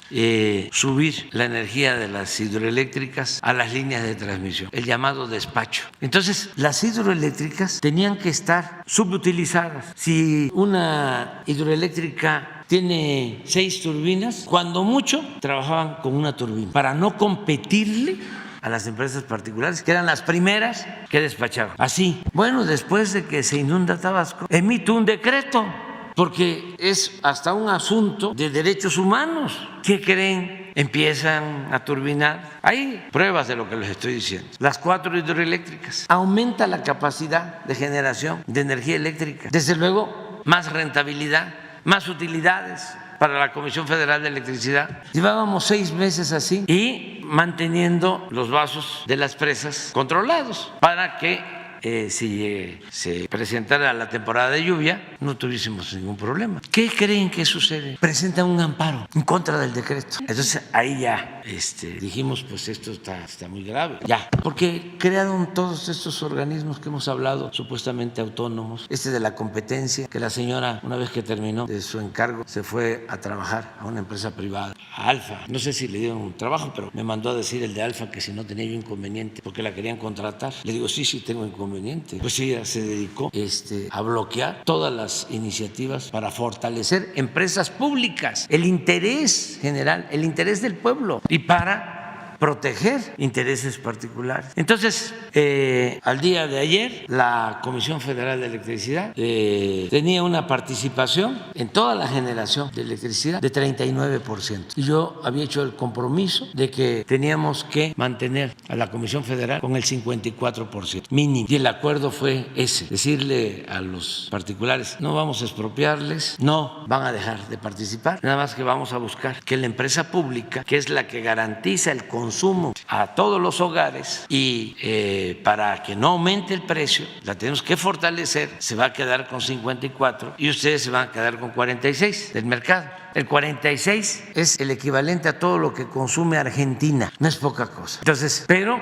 Speaker 1: subir la energía de las hidroeléctricas a las líneas de transmisión, el llamado despacho. Entonces las hidroeléctricas tenían que estar subutilizadas. Si una hidroeléctrica tiene 6 turbinas, cuando mucho trabajaban con una turbina para no competirle a las empresas particulares, que eran las primeras que despachaban. Así, bueno, después de que se inunda Tabasco, emite un decreto, porque es hasta un asunto de derechos humanos. ¿Qué creen? Empiezan a turbinar. Hay pruebas de lo que les estoy diciendo. Las 4 hidroeléctricas. Aumenta la capacidad de generación de energía eléctrica. Desde luego, más rentabilidad, más utilidades para la Comisión Federal de Electricidad. Llevábamos 6 meses así y manteniendo los vasos de las presas controlados para que si se presentara la temporada de lluvia no tuviésemos ningún problema. ¿Qué creen que sucede? Presentan un amparo en contra del decreto. Entonces ahí ya dijimos, pues esto está muy grave. Ya, porque crearon todos estos organismos que hemos hablado, supuestamente autónomos. De la competencia, que la señora, una vez que terminó de su encargo, se fue a trabajar a una empresa privada, a Alfa. No sé si le dieron un trabajo, pero me mandó a decir el de Alfa que si no tenía yo inconveniente, porque la querían contratar. Le digo, sí tengo inconveniente. Pues ella se dedicó a bloquear todas las iniciativas para fortalecer empresas públicas, el interés general, el interés del pueblo y para proteger intereses particulares. Entonces, al día de ayer, la Comisión Federal de Electricidad tenía una participación en toda la generación de electricidad de 39%. Y yo había hecho el compromiso de que teníamos que mantener a la Comisión Federal con el 54% mínimo. Y el acuerdo fue ese, decirle a los particulares, no vamos a expropiarles, no van a dejar de participar, nada más que vamos a buscar que la empresa pública, que es la que garantiza el consumo a todos los hogares y para que no aumente el precio, la tenemos que fortalecer, se va a quedar con 54 y ustedes se van a quedar con 46 del mercado. El 46 es el equivalente a todo lo que consume Argentina, no es poca cosa. Entonces, pero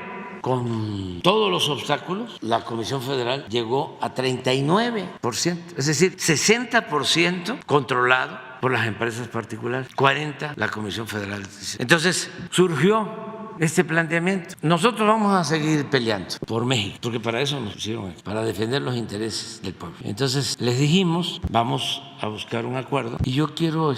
Speaker 1: con todos los obstáculos, la Comisión Federal llegó a 39%, es decir, 60% controlado por las empresas particulares, 40% la Comisión Federal. Entonces surgió este planteamiento. Nosotros vamos a seguir peleando por México, porque para eso nos pusieron aquí, para defender los intereses del pueblo. Entonces les dijimos, vamos a buscar un acuerdo y yo quiero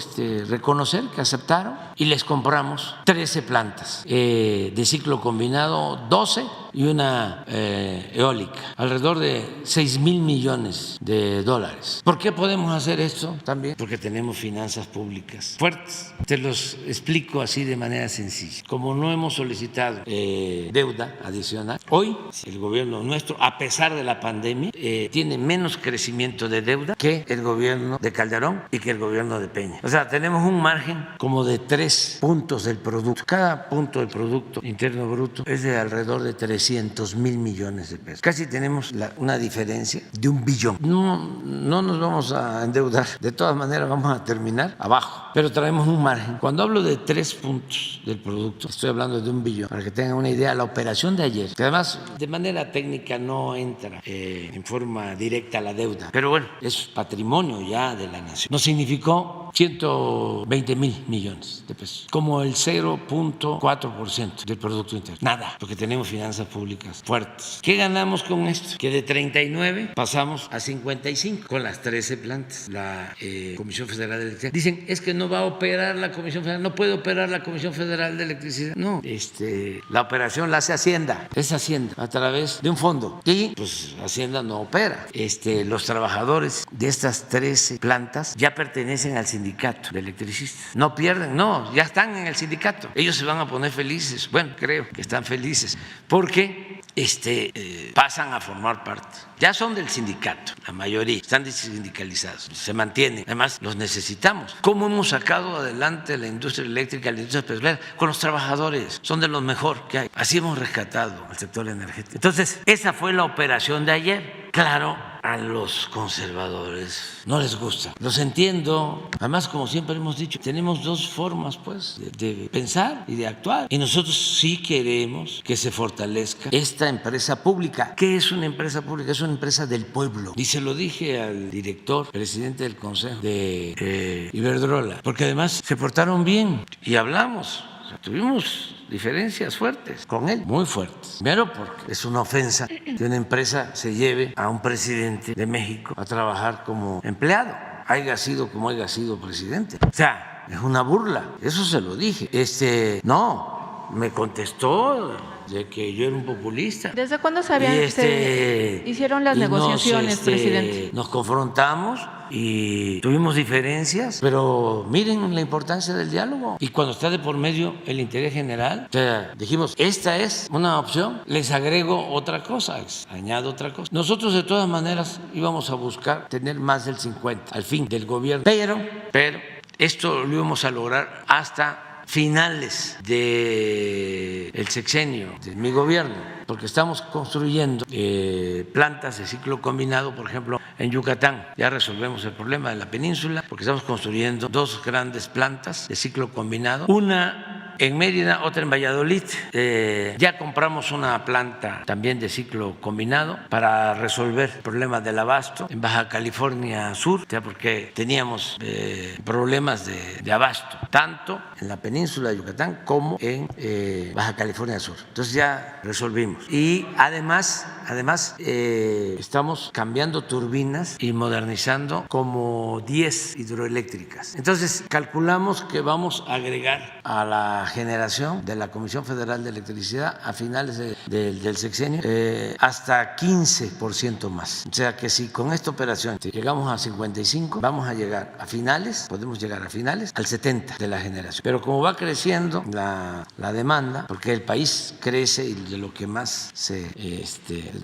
Speaker 1: reconocer que aceptaron y les compramos 13 plantas de ciclo combinado, 12 y una eólica, alrededor de 6,000 millones de dólares. ¿Por qué podemos hacer esto también? Porque tenemos finanzas públicas fuertes. Te los explico así de manera sencilla. Como no hemos solicitado deuda adicional, hoy el gobierno nuestro, a pesar de la pandemia, tiene menos crecimiento de deuda que el gobierno de Calderón y que el gobierno de Peña. O sea, tenemos un margen como de 3 puntos del producto. Cada punto del Producto Interno Bruto es de alrededor de 300,000 millones de pesos. Casi tenemos una diferencia de 1 billón. No nos vamos a endeudar. De todas maneras, vamos a terminar abajo. Pero traemos un margen. Cuando hablo de 3 puntos del producto, estoy hablando de 1 billón. Para que tengan una idea, la operación de ayer, que además de manera técnica no entra en forma directa a la deuda, pero bueno, es patrimonio ya de la nación. Nos significó 120,000 millones de pesos, como el 0.4% del Producto Interno. Nada, porque tenemos finanzas públicas fuertes. ¿Qué ganamos con esto? Que de 39 pasamos a 55 con las 13 plantas. La Comisión Federal de Electricidad. Dicen, es que no va a operar la Comisión Federal, no puede operar la Comisión Federal de Electricidad. No, la operación la hace Hacienda, es Hacienda, a través de un fondo. Y pues Hacienda no opera. Los trabajadores de estas 13 plantas ya pertenecen al sindicato de electricistas. No pierden, no, ya están en el sindicato. Ellos se van a poner felices, bueno, creo que están felices, porque pasan a formar parte. Ya son del sindicato, la mayoría, están sindicalizados, se mantienen. Además, los necesitamos. ¿Cómo hemos sacado adelante la industria eléctrica, la industria petrolera? Con los trabajadores, son de los mejor que hay. Así hemos rescatado al sector energético. Entonces, esa fue la operación de ayer. Claro, a los conservadores no les gusta. Los entiendo. Además, como siempre hemos dicho, tenemos 2 formas, pues, de pensar y de actuar. Y nosotros sí queremos que se fortalezca esta empresa pública. ¿Qué es una empresa pública? Es una empresa del pueblo. Y se lo dije al director, presidente del Consejo de Iberdrola, porque además se portaron bien y hablamos. O sea, tuvimos diferencias fuertes con él, muy fuertes. Primero porque es una ofensa que una empresa se lleve a un presidente de México a trabajar como empleado, haya sido como haya sido presidente. O sea, es una burla, eso se lo dije. No, me contestó de que yo era un populista.
Speaker 11: ¿Desde cuándo sabían que hicieron las negociaciones, presidente?
Speaker 1: Nos confrontamos y tuvimos diferencias, pero miren la importancia del diálogo. Y cuando está de por medio el interés general, o sea, dijimos, esta es una opción, les agrego otra cosa, añado otra cosa. Nosotros de todas maneras íbamos a buscar tener más del 50 al fin del gobierno, pero esto lo íbamos a lograr hasta finales del sexenio de mi gobierno, porque estamos construyendo plantas de ciclo combinado, por ejemplo, en Yucatán. Ya resolvemos el problema de la península, porque estamos construyendo 2 grandes plantas de ciclo combinado, una en Mérida, otra en Valladolid. Ya compramos una planta también de ciclo combinado para resolver el problema del abasto en Baja California Sur, ya porque teníamos problemas de abasto, tanto en la península de Yucatán como en Baja California Sur. Entonces ya resolvimos. Y además estamos cambiando turbinas y modernizando como 10 hidroeléctricas. Entonces calculamos que vamos a agregar a la generación de la Comisión Federal de Electricidad a finales del sexenio hasta 15% más. O sea que si con esta operación llegamos a 55, vamos a llegar a finales, podemos llegar a finales al 70 de la generación. Pero como va creciendo la demanda, porque el país crece y de lo que más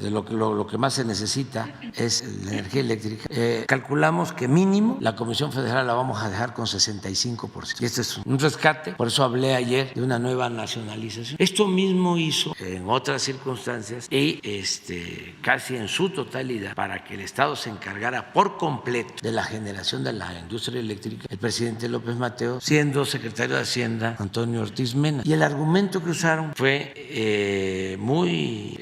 Speaker 1: lo que más se necesita es la energía eléctrica, calculamos que mínimo la Comisión Federal la vamos a dejar con 65%. Y este es un rescate, por eso hablé ayer ayer de una nueva nacionalización. Esto mismo hizo en otras circunstancias y casi en su totalidad para que el Estado se encargara por completo de la generación de la industria eléctrica el presidente López Mateos, siendo secretario de Hacienda Antonio Ortiz Mena. Y el argumento que usaron fue muy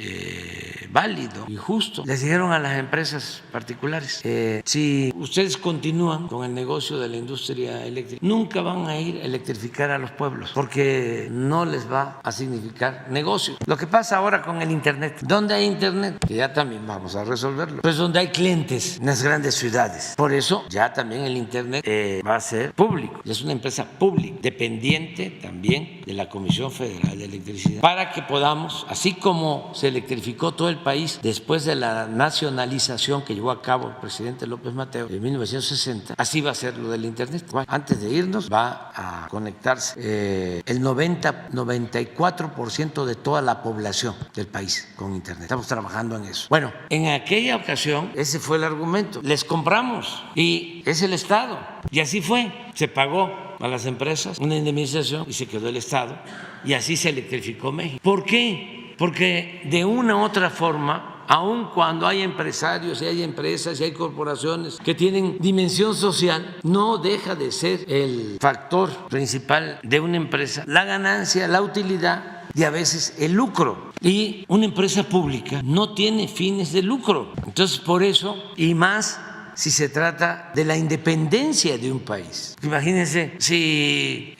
Speaker 1: válido y justo. Les dijeron a las empresas particulares, si ustedes continúan con el negocio de la industria eléctrica, nunca van a ir a electrificar a los pueblos porque no les va a significar negocio. Lo que pasa ahora con el Internet, ¿dónde hay Internet? Que ya también vamos a resolverlo. Pues donde hay clientes en las grandes ciudades. Por eso ya también el Internet va a ser público. Es una empresa pública, dependiente también de la Comisión Federal de Electricidad, para que podamos, así como se electrificó todo el país después de la nacionalización que llevó a cabo el presidente López Mateos en 1960, así va a ser lo del Internet. Bueno, antes de irnos va a conectarse el 94% de toda la población del país con Internet. Estamos trabajando en eso. Bueno, en aquella ocasión ese fue el argumento. Les compramos y es el Estado. Y así fue. Se pagó a las empresas una indemnización y se quedó el Estado y así se electrificó México. ¿Por qué? Porque de una u otra forma, aun cuando hay empresarios y hay empresas y hay corporaciones que tienen dimensión social, no deja de ser el factor principal de una empresa la ganancia, la utilidad y a veces el lucro. Y una empresa pública no tiene fines de lucro. Entonces, por eso, y más si se trata de la independencia de un país. Imagínense si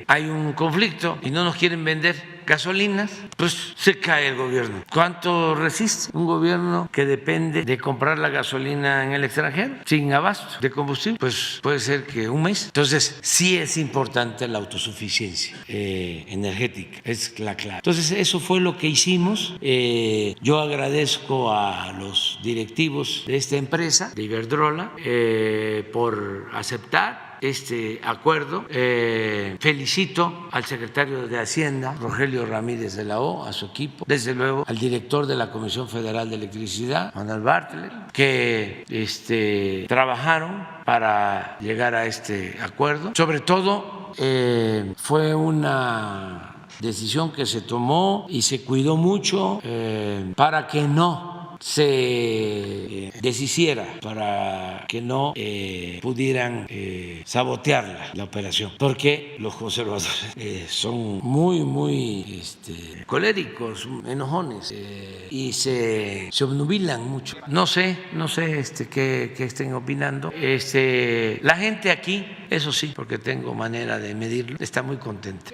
Speaker 1: hay un conflicto y no nos quieren vender gasolinas, pues se cae el gobierno. ¿Cuánto resiste un gobierno que depende de comprar la gasolina en el extranjero sin abasto de combustible? Pues puede ser que un mes. Entonces sí es importante la autosuficiencia energética, es la clave. Entonces eso fue lo que hicimos. Yo agradezco a los directivos de esta empresa, de Iberdrola, por aceptar este acuerdo. Felicito al secretario de Hacienda, Rogelio Ramírez de la O, a su equipo, desde luego al director de la Comisión Federal de Electricidad, Manuel Bartlett, que trabajaron para llegar a este acuerdo. Sobre todo fue una decisión que se tomó y se cuidó mucho para que no se deshiciera, para que no pudieran sabotear la operación, porque los conservadores son muy coléricos, enojones, y se obnubilan mucho. No sé qué estén opinando. La gente aquí, eso sí, porque tengo manera de medirlo, está muy contenta.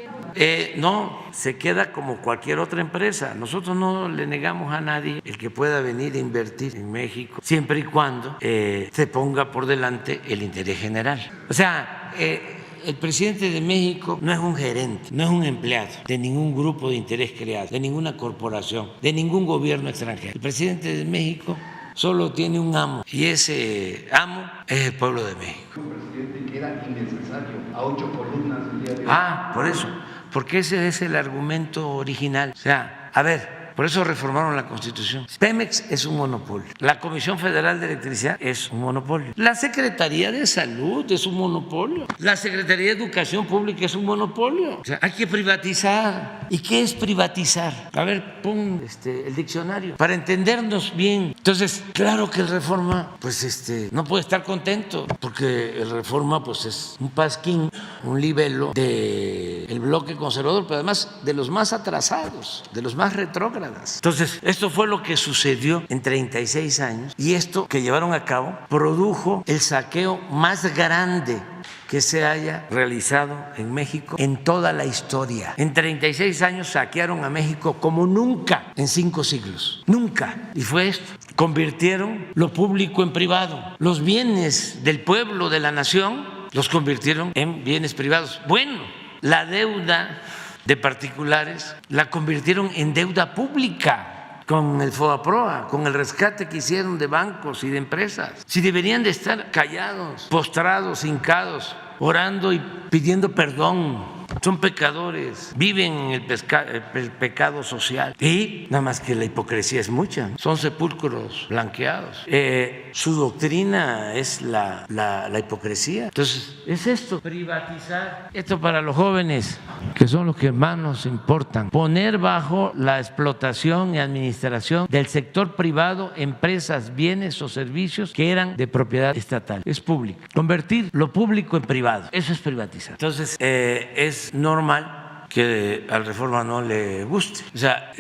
Speaker 1: No, se queda como cualquier otra empresa. Nosotros no le negamos a nadie el que pueda venir a invertir en México, siempre y cuando se ponga por delante el interés general. O sea, el presidente de México no es un gerente, no es un empleado de ningún grupo de interés creado, de ninguna corporación, de ningún gobierno extranjero. El presidente de México solo tiene un amo y ese amo es el pueblo de México.
Speaker 2: Presidente, que era innecesario a 8 columnas el día de hoy.
Speaker 1: Por eso, porque ese es el argumento original. O sea, a ver, por eso reformaron la Constitución. Pemex es un monopolio. La Comisión Federal de Electricidad es un monopolio. La Secretaría de Salud es un monopolio. La Secretaría de Educación Pública es un monopolio. O sea, hay que privatizar. ¿Y qué es privatizar? A ver, pon el diccionario para entendernos bien. Entonces, claro que el Reforma, pues no puede estar contento, porque el Reforma, pues es un pasquín, un libelo del bloque conservador, pero además de los más atrasados, de los más retrógrados. Entonces, esto fue lo que sucedió en 36 años y esto que llevaron a cabo produjo el saqueo más grande que se haya realizado en México en toda la historia. En 36 años saquearon a México como nunca en 5 siglos. Nunca. Y fue esto. Convirtieron lo público en privado. Los bienes del pueblo, de la nación, los convirtieron en bienes privados. Bueno, la deuda de particulares la convirtieron en deuda pública con el FOBAPROA, con el rescate que hicieron de bancos y de empresas. Si deberían de estar callados, postrados, hincados, orando y pidiendo perdón son pecadores, viven en el pecado social y nada más que la hipocresía es mucha, son sepulcros blanqueados. Su doctrina es la hipocresía. Entonces, es esto, privatizar. Esto para los jóvenes, que son los que más nos importan, poner bajo la explotación y administración del sector privado empresas, bienes o servicios que eran de propiedad estatal. Es público. Convertir lo público en privado. Eso es privatizar. Entonces, es normal que al Reforma no le guste. O sea,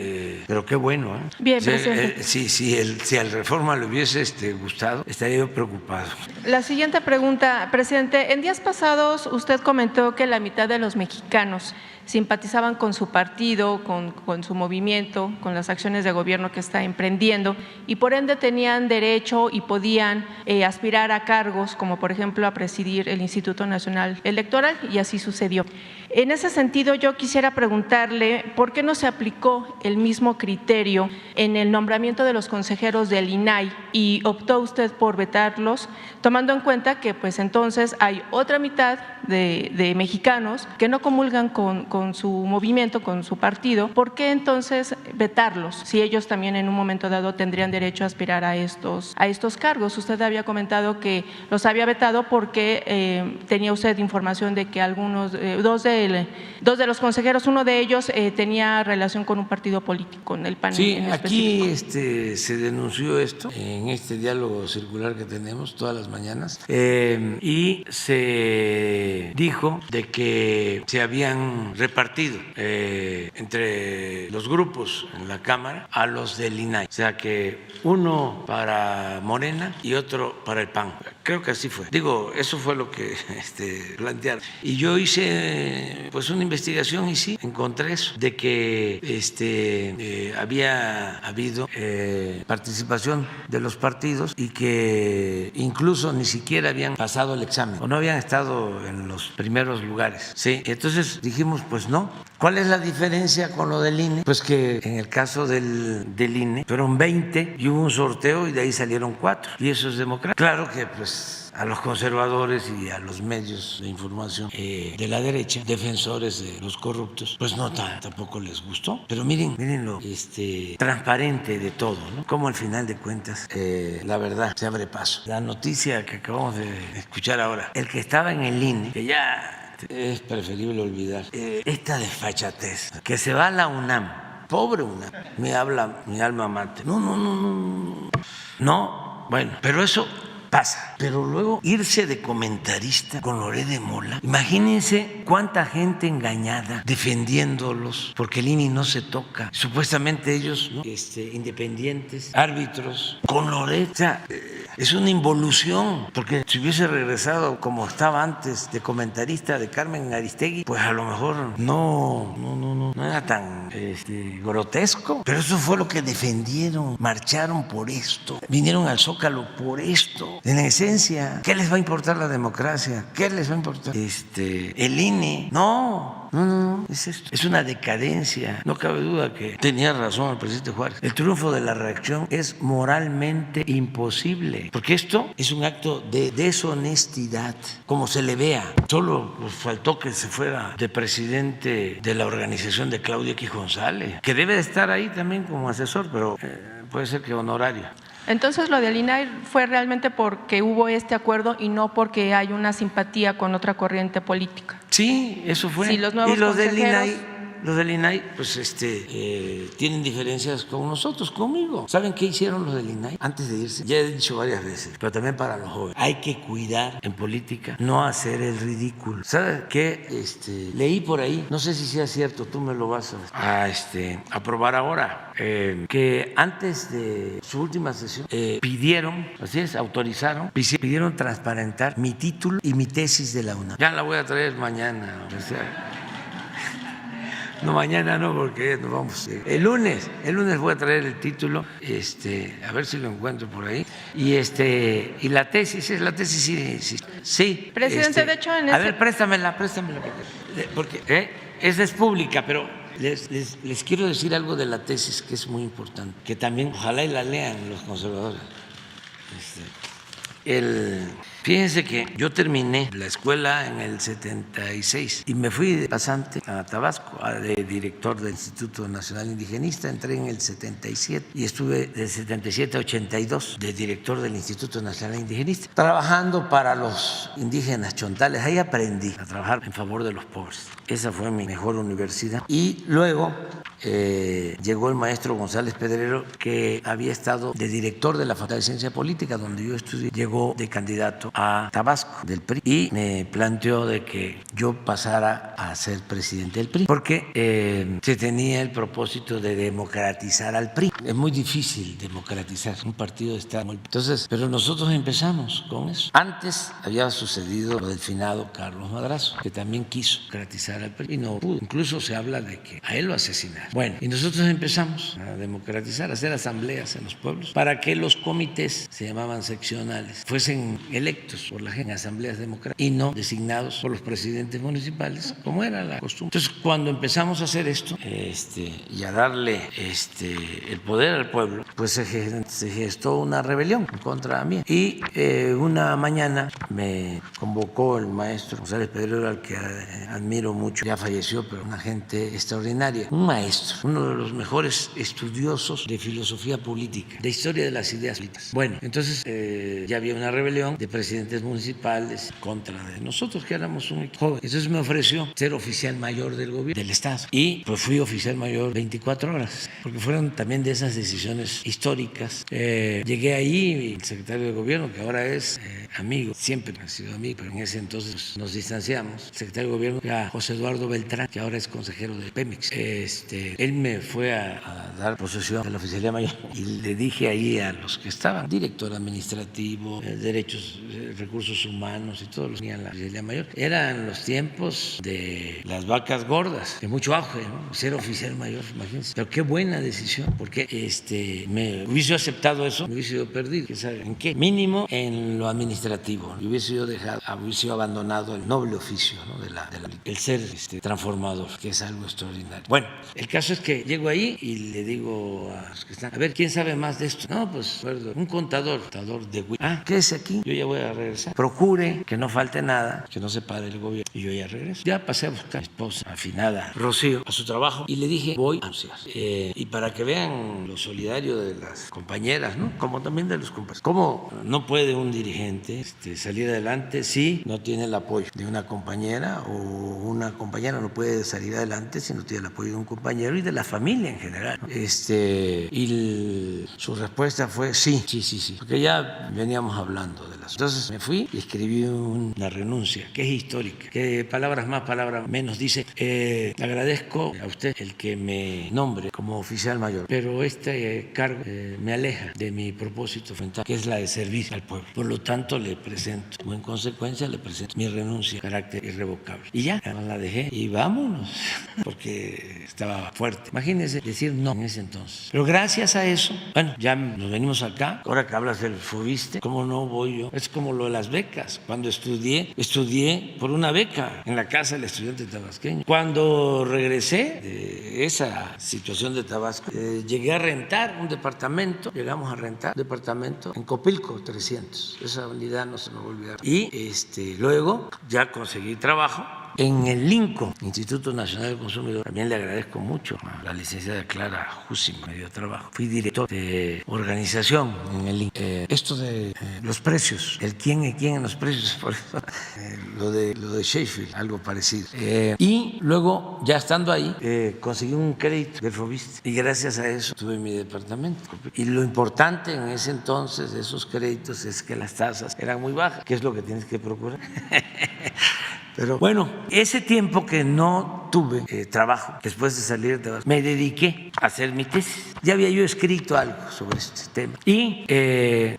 Speaker 1: pero qué bueno.
Speaker 11: Bien, presidente.
Speaker 1: Si al Reforma le hubiese gustado, estaría yo preocupado.
Speaker 11: La siguiente pregunta, presidente. En días pasados usted comentó que la mitad de los mexicanos simpatizaban con su partido, con su movimiento, con las acciones de gobierno que está emprendiendo y por ende tenían derecho y podían aspirar a cargos como por ejemplo a presidir el Instituto Nacional Electoral y así sucedió. En ese sentido yo quisiera preguntarle por qué no se aplicó el mismo criterio en el nombramiento de los consejeros del INAI y optó usted por vetarlos, tomando en cuenta que pues entonces hay otra mitad de mexicanos que no comulgan con su movimiento, con su partido. ¿Por qué entonces vetarlos si ellos también en un momento dado tendrían derecho a aspirar a estos cargos? Usted había comentado que los había vetado porque tenía usted información de que algunos, dos de los consejeros, uno de ellos tenía relación con un partido político, con el PAN.
Speaker 1: Sí, aquí se denunció esto en este diálogo circular que tenemos todas las mañanas y se dijo de que se habían repartido entre los grupos en la Cámara a los del INAI, o sea que uno para Morena y otro para el PAN. Creo que así fue. Digo, eso fue lo que plantearon. Y yo hice pues una investigación y sí, encontré eso, de que había habido participación de los partidos y que incluso ni siquiera habían pasado el examen o no habían estado en los primeros lugares. Sí, entonces dijimos, pues no. ¿Cuál es la diferencia con lo del INE? Pues que en el caso del INE fueron 20 y hubo un sorteo y de ahí salieron 4 y eso es democrático. Claro que pues a los conservadores y a los medios de información de la derecha, defensores de los corruptos, pues no tampoco les gustó. Pero miren lo transparente de todo, ¿no? Como al final de cuentas la verdad se abre paso. La noticia que acabamos de escuchar ahora, el que estaba en el INE, que ya es preferible olvidar esta desfachatez, que se va a la UNAM, pobre UNAM, me habla mi alma mater. No, bueno, pero eso pasa. Pero luego irse de comentarista con Loret de Mola, imagínense cuánta gente engañada defendiéndolos, porque el INE no se toca. Supuestamente ellos, ¿no? Independientes, árbitros, con Loret. O sea, es una involución, porque si hubiese regresado como estaba antes de comentarista de Carmen Aristegui, pues a lo mejor no era tan grotesco. Pero eso fue lo que defendieron, marcharon por esto, vinieron al Zócalo por esto. En esencia, ¿qué les va a importar la democracia? ¿Qué les va a importar el INE? No, es esto. Es una decadencia. No cabe duda que tenía razón el presidente Juárez. El triunfo de la reacción es moralmente imposible, porque esto es un acto de deshonestidad, como se le vea. Solo faltó que se fuera de presidente de la organización de Claudia X González, que debe de estar ahí también como asesor, pero puede ser que honorario.
Speaker 11: Entonces, lo del INAI fue realmente porque hubo este acuerdo y no porque hay una simpatía con otra corriente política.
Speaker 1: Sí, eso fue.
Speaker 11: Sí, los nuevos
Speaker 1: y los
Speaker 11: consejeros...
Speaker 1: Los del INAI, pues tienen diferencias con nosotros, conmigo. ¿Saben qué hicieron los del INAI antes de irse? Ya he dicho varias veces, pero también para los jóvenes. Hay que cuidar en política, no hacer el ridículo. ¿Sabes qué? Leí por ahí, no sé si sea cierto, tú me lo vas a probar ahora, que antes de su última sesión pidieron, así es, autorizaron, pidieron transparentar mi título y mi tesis de la UNAM. Ya la voy a traer mañana, o sea. No, mañana no, porque nos vamos. El lunes voy a traer el título, a ver si lo encuentro por ahí. Y la tesis, sí.
Speaker 11: Presidente, de hecho,
Speaker 1: a ver, préstamela, porque esa es pública, pero les quiero decir algo de la tesis que es muy importante, que también ojalá y la lean los conservadores. Fíjense que yo terminé la escuela en el 76 y me fui de pasante a Tabasco, de director del Instituto Nacional Indigenista. Entré en el 77 y estuve del 77 a 82 de director del Instituto Nacional Indigenista, trabajando para los indígenas chontales. Ahí aprendí a trabajar en favor de los pobres. Esa fue mi mejor universidad. Y luego llegó el maestro González Pedrero, que había estado de director de la Facultad de Ciencia Política, donde yo estudié. Llegó de candidato a Tabasco del PRI y me planteó de que yo pasara a ser presidente del PRI, porque se tenía el propósito de democratizar al PRI. Es muy difícil democratizar un partido de Estado. Entonces, pero nosotros empezamos con eso. Antes había sucedido lo del finado Carlos Madrazo, que también quiso democratizar al PRI y no pudo. Incluso se habla de que a él lo asesinaron. Bueno, y nosotros empezamos a democratizar, a hacer asambleas en los pueblos para que los comités, se llamaban seccionales, fuesen electos por la gente en asambleas democráticas y no designados por los presidentes municipales, como era la costumbre. Entonces, cuando empezamos a hacer esto y a darle el poder al pueblo, pues se gestó una rebelión en contra mía. Y una mañana me convocó el maestro González Pedrero, al que admiro mucho, ya falleció, pero una gente extraordinaria, un maestro, uno de los mejores estudiosos de filosofía política, de historia de las ideas políticas. Bueno, entonces ya había una rebelión de presidentes municipales contra de nosotros, que éramos muy jóvenes. Entonces me ofreció ser oficial mayor del gobierno del Estado y pues fui oficial mayor 24 horas, porque fueron también de esas decisiones históricas. Llegué ahí y el secretario de gobierno, que ahora es amigo, siempre ha sido amigo, pero en ese entonces pues, nos distanciamos. El secretario de gobierno era José Eduardo Beltrán, que ahora es consejero de Pemex. Él me fue a dar posesión de la oficialía mayor y le dije ahí a los que estaban, director administrativo, derechos, recursos humanos y todos los que tenían la oficialía mayor, eran los tiempos de las vacas gordas, de mucho auge, ¿no? Ser oficial mayor, imagínense. Pero qué buena decisión, porque me hubiese aceptado eso, me hubiese yo perdido. ¿Sabe en qué? Mínimo en lo administrativo. ¿No? Hubiese yo hubiese abandonado el noble oficio, ¿no? el ser transformador, que es algo extraordinario. Bueno, el caso es que llego ahí y le digo a los que están, a ver, ¿quién sabe más de esto? No, pues un contador de Wii. Quédese aquí, yo ya voy a regresar. Procure que no falte nada, que no se pare el gobierno. Y yo ya regreso. Ya pasé a buscar a mi esposa, afinada, Rocío, a su trabajo y le dije, voy a anunciar. Y para que vean lo solidario de las compañeras, ¿no? Como también de los compañeros. ¿Cómo no puede un dirigente salir adelante si no tiene el apoyo de una compañera, o una compañera no puede salir adelante si no tiene el apoyo de un compañero y de la familia en general, ¿no? Su respuesta fue sí, porque ya veníamos hablando de las. Entonces me fui y escribí una renuncia que es histórica, que palabras más, palabras menos dice, agradezco a usted el que me nombre como oficial mayor, pero este cargo me aleja de mi propósito fundamental, que es la de servir al pueblo. Por lo tanto, le presento, o en consecuencia, le presento mi renuncia, carácter irrevocable. Y ya, la dejé y vámonos, porque estaba fuerte. Imagínense decir no en ese entonces. Pero gracias a eso, bueno, ya nos venimos acá. Ahora que hablas del FOBISTE, ¿cómo no voy yo? Es como lo de las becas. Cuando estudié por una beca en la casa del estudiante tabasqueño. Cuando regresé de esa situación de Tabasco, llegué a rentar un departamento, llegamos a rentar un departamento en Copilco, 300. Esa unidad no se me va a olvidar. Y luego ya conseguí trabajo en el INCO, Instituto Nacional del Consumidor. También le agradezco mucho a la licenciada Clara Jussi, me dio trabajo. Fui director de organización en el INCO. Esto de los precios, el quién es quién en los precios, por eso, lo de Sheffield, algo parecido. Y luego, ya estando ahí, conseguí un crédito del FOBISTE y gracias a eso tuve mi departamento. Y lo importante en ese entonces de esos créditos es que las tasas eran muy bajas, que es lo que tienes que procurar. Pero bueno, ese tiempo que no tuve trabajo, después de salir de Tabasco, me dediqué a hacer mi tesis. Ya había yo escrito algo sobre este tema. Y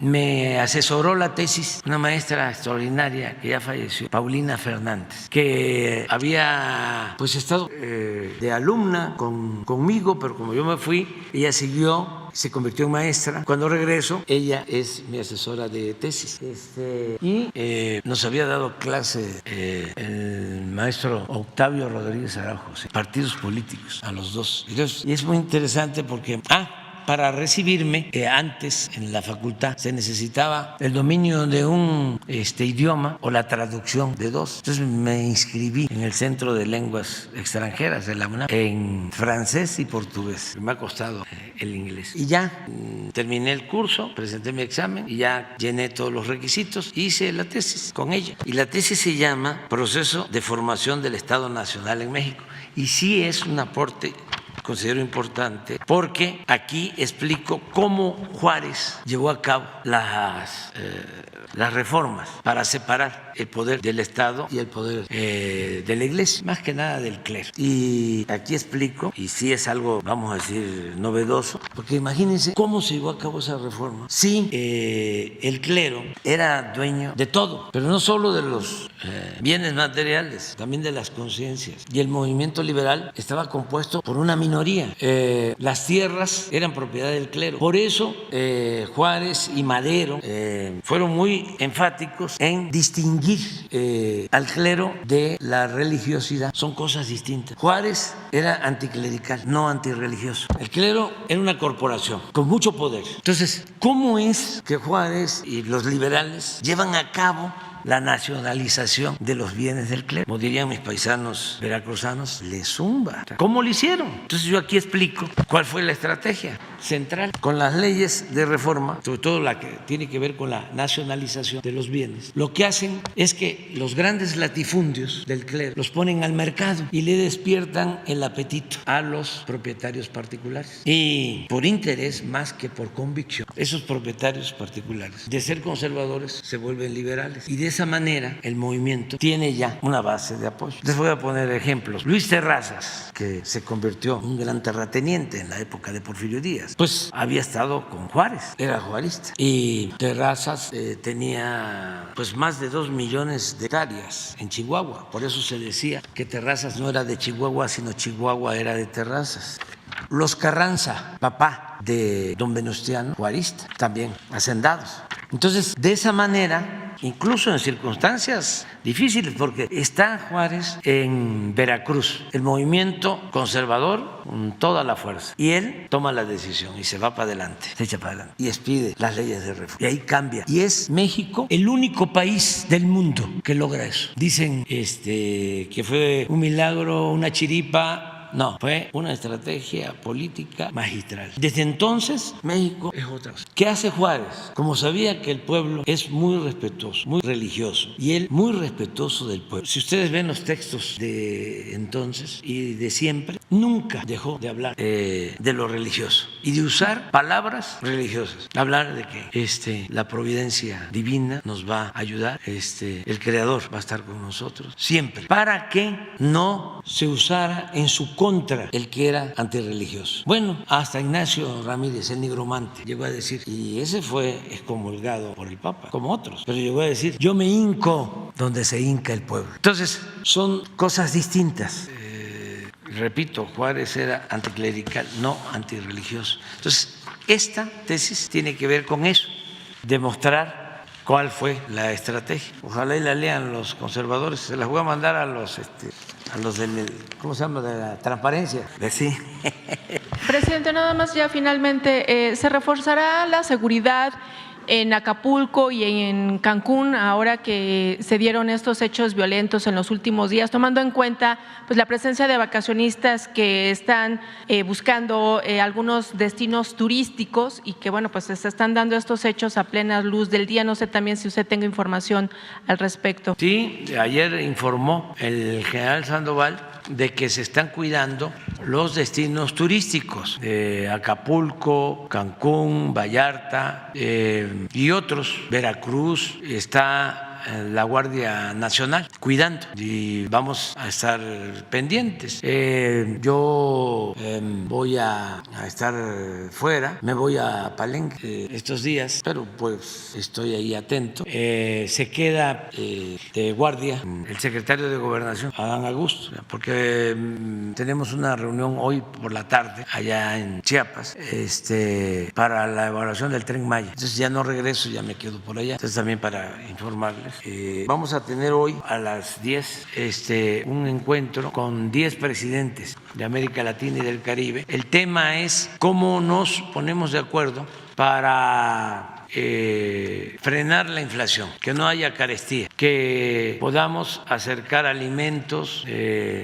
Speaker 1: me asesoró la tesis una maestra extraordinaria que ya falleció, Paulina Fernández, que había pues estado de alumna conmigo, pero como yo me fui, ella siguió, se convirtió en maestra. Cuando regreso, ella es mi asesora de tesis. Y nos había dado clase el maestro Octavio Rodríguez Araujo, partidos políticos, a los dos. Y es muy interesante porque, para recibirme, antes en la facultad se necesitaba el dominio de un idioma o la traducción de dos. Entonces me inscribí en el Centro de Lenguas Extranjeras de la UNAM en francés y portugués. Me ha costado el inglés. Y ya terminé el curso, presenté mi examen y ya llené todos los requisitos. Hice la tesis con ella. Y la tesis se llama Proceso de Formación del Estado Nacional en México. Y sí es un aporte, considero importante, porque aquí explico cómo Juárez llevó a cabo las reformas para separar el poder del Estado y el poder de la Iglesia, más que nada del clero. Y aquí explico, y sí es algo, vamos a decir, novedoso, porque imagínense cómo se llevó a cabo esa reforma. Sí, el clero era dueño de todo, pero no solo de los bienes materiales, también de las conciencias. Y el movimiento liberal estaba compuesto por una minoría. Las tierras eran propiedad del clero. Por eso Juárez y Madero fueron muy enfáticos en distinguir al clero de la religiosidad. Son cosas distintas. Juárez era anticlerical, no antirreligioso. El clero era una corporación con mucho poder. Entonces, ¿cómo es que Juárez y los liberales llevan a cabo la nacionalización de los bienes del clero? Como dirían mis paisanos veracruzanos, le zumba. ¿Cómo lo hicieron? Entonces yo aquí explico cuál fue la estrategia central. Con las leyes de reforma, sobre todo la que tiene que ver con la nacionalización de los bienes, lo que hacen es que los grandes latifundios del clero los ponen al mercado y le despiertan el apetito a los propietarios particulares. Y por interés más que por convicción, esos propietarios particulares, de ser conservadores, se vuelven liberales. Y de esa manera el movimiento tiene ya una base de apoyo. Les voy a poner ejemplos. Luis Terrazas, que se convirtió en un gran terrateniente en la época de Porfirio Díaz, pues había estado con Juárez, era juarista. Y Terrazas tenía pues más de 2 millones de hectáreas en Chihuahua. Por eso se decía que Terrazas no era de Chihuahua, sino Chihuahua era de Terrazas. Los Carranza, papá de don Venustiano, juarista, también hacendados. Entonces, de esa manera, incluso en circunstancias difíciles, porque está Juárez en Veracruz, el movimiento conservador con toda la fuerza, y él toma la decisión y se va para adelante, se echa para adelante y expide las leyes de reforma. Y ahí cambia. Y es México el único país del mundo que logra eso. Dicen que fue un milagro, una chiripa. No, fue una estrategia política magistral. Desde entonces, México es otra cosa. ¿Qué hace Juárez? Como sabía que el pueblo es muy respetuoso, muy religioso, y él muy respetuoso del pueblo. Si ustedes ven los textos de entonces y de siempre, nunca dejó de hablar de lo religioso y de usar palabras religiosas. Hablar de que la providencia divina nos va a ayudar, el Creador va a estar con nosotros siempre, para que no se usara en su contra el que era antirreligioso. Bueno, hasta Ignacio Ramírez, el nigromante, llegó a decir, y ese fue excomulgado por el Papa, como otros, pero llegó a decir, yo me hinco donde se hinca el pueblo. Entonces, son cosas distintas. Repito, Juárez era anticlerical, no antirreligioso. Entonces, esta tesis tiene que ver con eso, demostrar cuál fue la estrategia. Ojalá y la lean los conservadores. Se las voy a mandar a los del, ¿cómo se llama?, de la transparencia. Sí.
Speaker 11: Presidente, nada más ya finalmente, ¿se reforzará la seguridad en Acapulco y en Cancún ahora que se dieron estos hechos violentos en los últimos días, tomando en cuenta pues la presencia de vacacionistas que están buscando algunos destinos turísticos y que bueno, pues se están dando estos hechos a plena luz del día? No sé también si usted tenga información al respecto.
Speaker 1: Sí, ayer informó el general Sandoval de que se están cuidando los destinos turísticos de Acapulco, Cancún, Vallarta y otros. Veracruz, está la Guardia Nacional cuidando y vamos a estar pendientes. Yo voy a estar fuera, me voy a Palenque estos días, pero pues estoy ahí atento. Se queda de guardia el secretario de Gobernación, Adán Augusto, porque tenemos una reunión hoy por la tarde allá en Chiapas para la evaluación del Tren Maya. Entonces ya no regreso, ya me quedo por allá. Entonces también para informarle internacionales. Vamos a tener hoy a las 10 un encuentro con 10 presidentes de América Latina y del Caribe. El tema es cómo nos ponemos de acuerdo para frenar la inflación, que no haya carestía, que podamos acercar alimentos,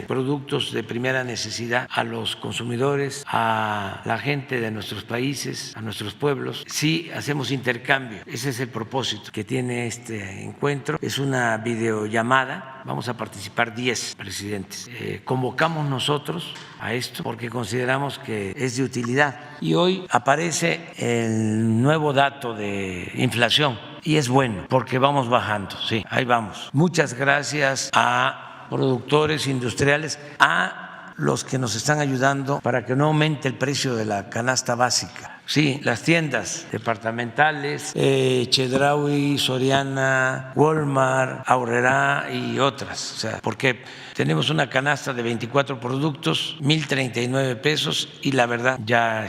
Speaker 1: productos de primera necesidad a los consumidores, a la gente de nuestros países, a nuestros pueblos. Sí, hacemos intercambio. Ese es el propósito que tiene este encuentro. Es una videollamada. Vamos a participar 10 presidentes. Convocamos nosotros a esto porque consideramos que es de utilidad. Y hoy aparece el nuevo dato de inflación y es bueno porque vamos bajando. Sí, ahí vamos. Muchas gracias a productores industriales, a los que nos están ayudando para que no aumente el precio de la canasta básica. Sí, las tiendas departamentales, Chedraui, Soriana, Walmart, Aurrerá y otras. O sea, porque tenemos una canasta de 24 productos, 1,039 pesos y la verdad ya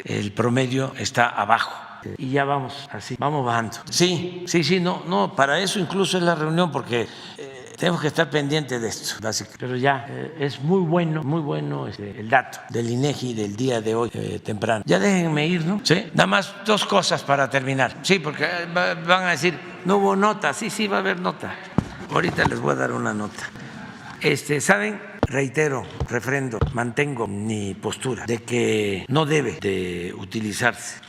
Speaker 1: el promedio está abajo. Y ya vamos así, vamos bajando. Sí, no, para eso incluso es la reunión porque tenemos que estar pendientes de esto, básicamente. Pero ya es muy bueno el dato del INEGI del día de hoy temprano. Ya déjenme ir, ¿no? Sí. Nada más 2 cosas para terminar. Sí, porque van a decir, no hubo nota. Sí, va a haber nota. Ahorita les voy a dar una nota. ¿Saben? Reitero, refrendo, mantengo mi postura de que no debe de utilizarse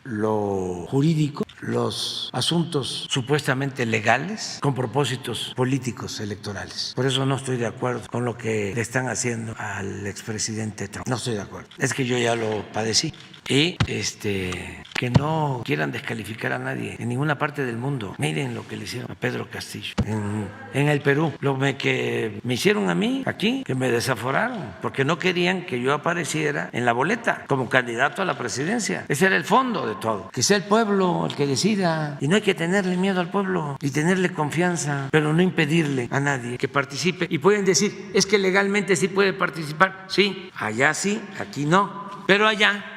Speaker 1: lo jurídico, los asuntos supuestamente legales con propósitos políticos electorales. Por eso no estoy de acuerdo con lo que le están haciendo al expresidente Trump. No estoy de acuerdo. Es que yo ya lo padecí. Y que no quieran descalificar a nadie en ninguna parte del mundo. Miren lo que le hicieron a Pedro Castillo en el Perú, lo que me hicieron a mí aquí, que me desaforaron porque no querían que yo apareciera en la boleta como candidato a la presidencia. Ese era el fondo de todo, que sea el pueblo el que decida, y no hay que tenerle miedo al pueblo y tenerle confianza, pero no impedirle a nadie que participe. Y pueden decir, es que legalmente sí puede participar. Sí, allá sí, aquí no, pero allá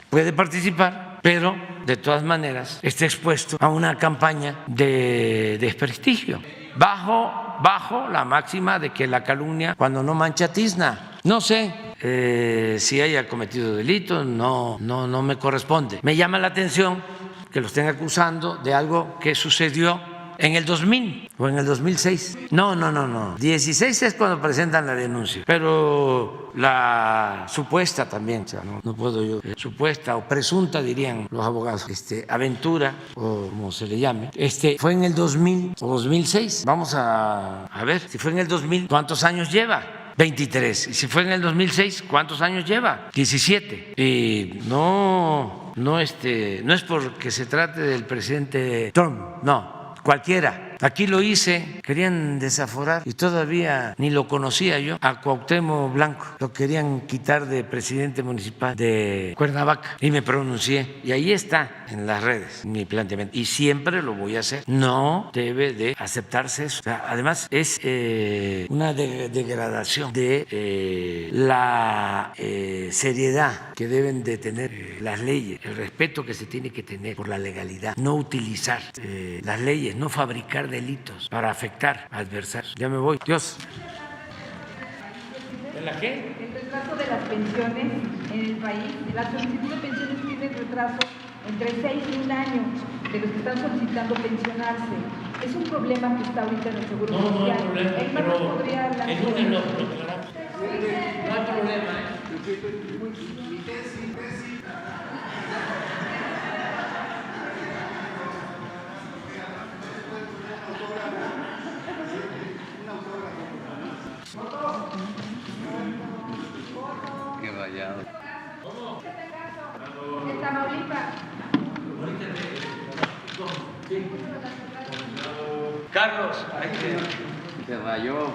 Speaker 1: puede participar, pero de todas maneras está expuesto a una campaña de desprestigio, bajo la máxima de que la calumnia cuando no mancha tizna. No sé si haya cometido delito, no me corresponde. Me llama la atención que lo estén acusando de algo que sucedió en el 2000 o en el 2006. No. 16 es cuando presentan la denuncia, pero la supuesta también, o sea, no puedo yo, supuesta o presunta dirían los abogados, aventura o como se le llame, fue en el 2000 o 2006. Vamos a ver si fue en el 2000, ¿cuántos años lleva? 23. Y si fue en el 2006, ¿cuántos años lleva? 17. Y no es porque se trate del presidente Trump, no. Cualquiera. Aquí lo hice, querían desaforar y todavía ni lo conocía yo, a Cuauhtémoc Blanco. Lo querían quitar de presidente municipal de Cuernavaca y me pronuncié. Y ahí está en las redes mi planteamiento. Y siempre lo voy a hacer. No debe de aceptarse eso. O sea, además es una degradación de la seriedad que deben de tener las leyes, el respeto que se tiene que tener por la legalidad. No utilizar las leyes, no fabricar delitos para afectar a adversarios. Ya me voy. Dios. ¿De la qué?
Speaker 12: El retraso de las pensiones en el país. La solicitud de pensiones tiene retraso entre 6 y 1 año de los que están solicitando pensionarse. Es un problema que está ahorita en el Seguro Social.
Speaker 1: No hay problema, pero
Speaker 12: podría hablar
Speaker 1: en un enojo, claro. No hay problema,
Speaker 12: Qué vallado. En Tamaulipas.
Speaker 1: Carlos,
Speaker 13: se rayó.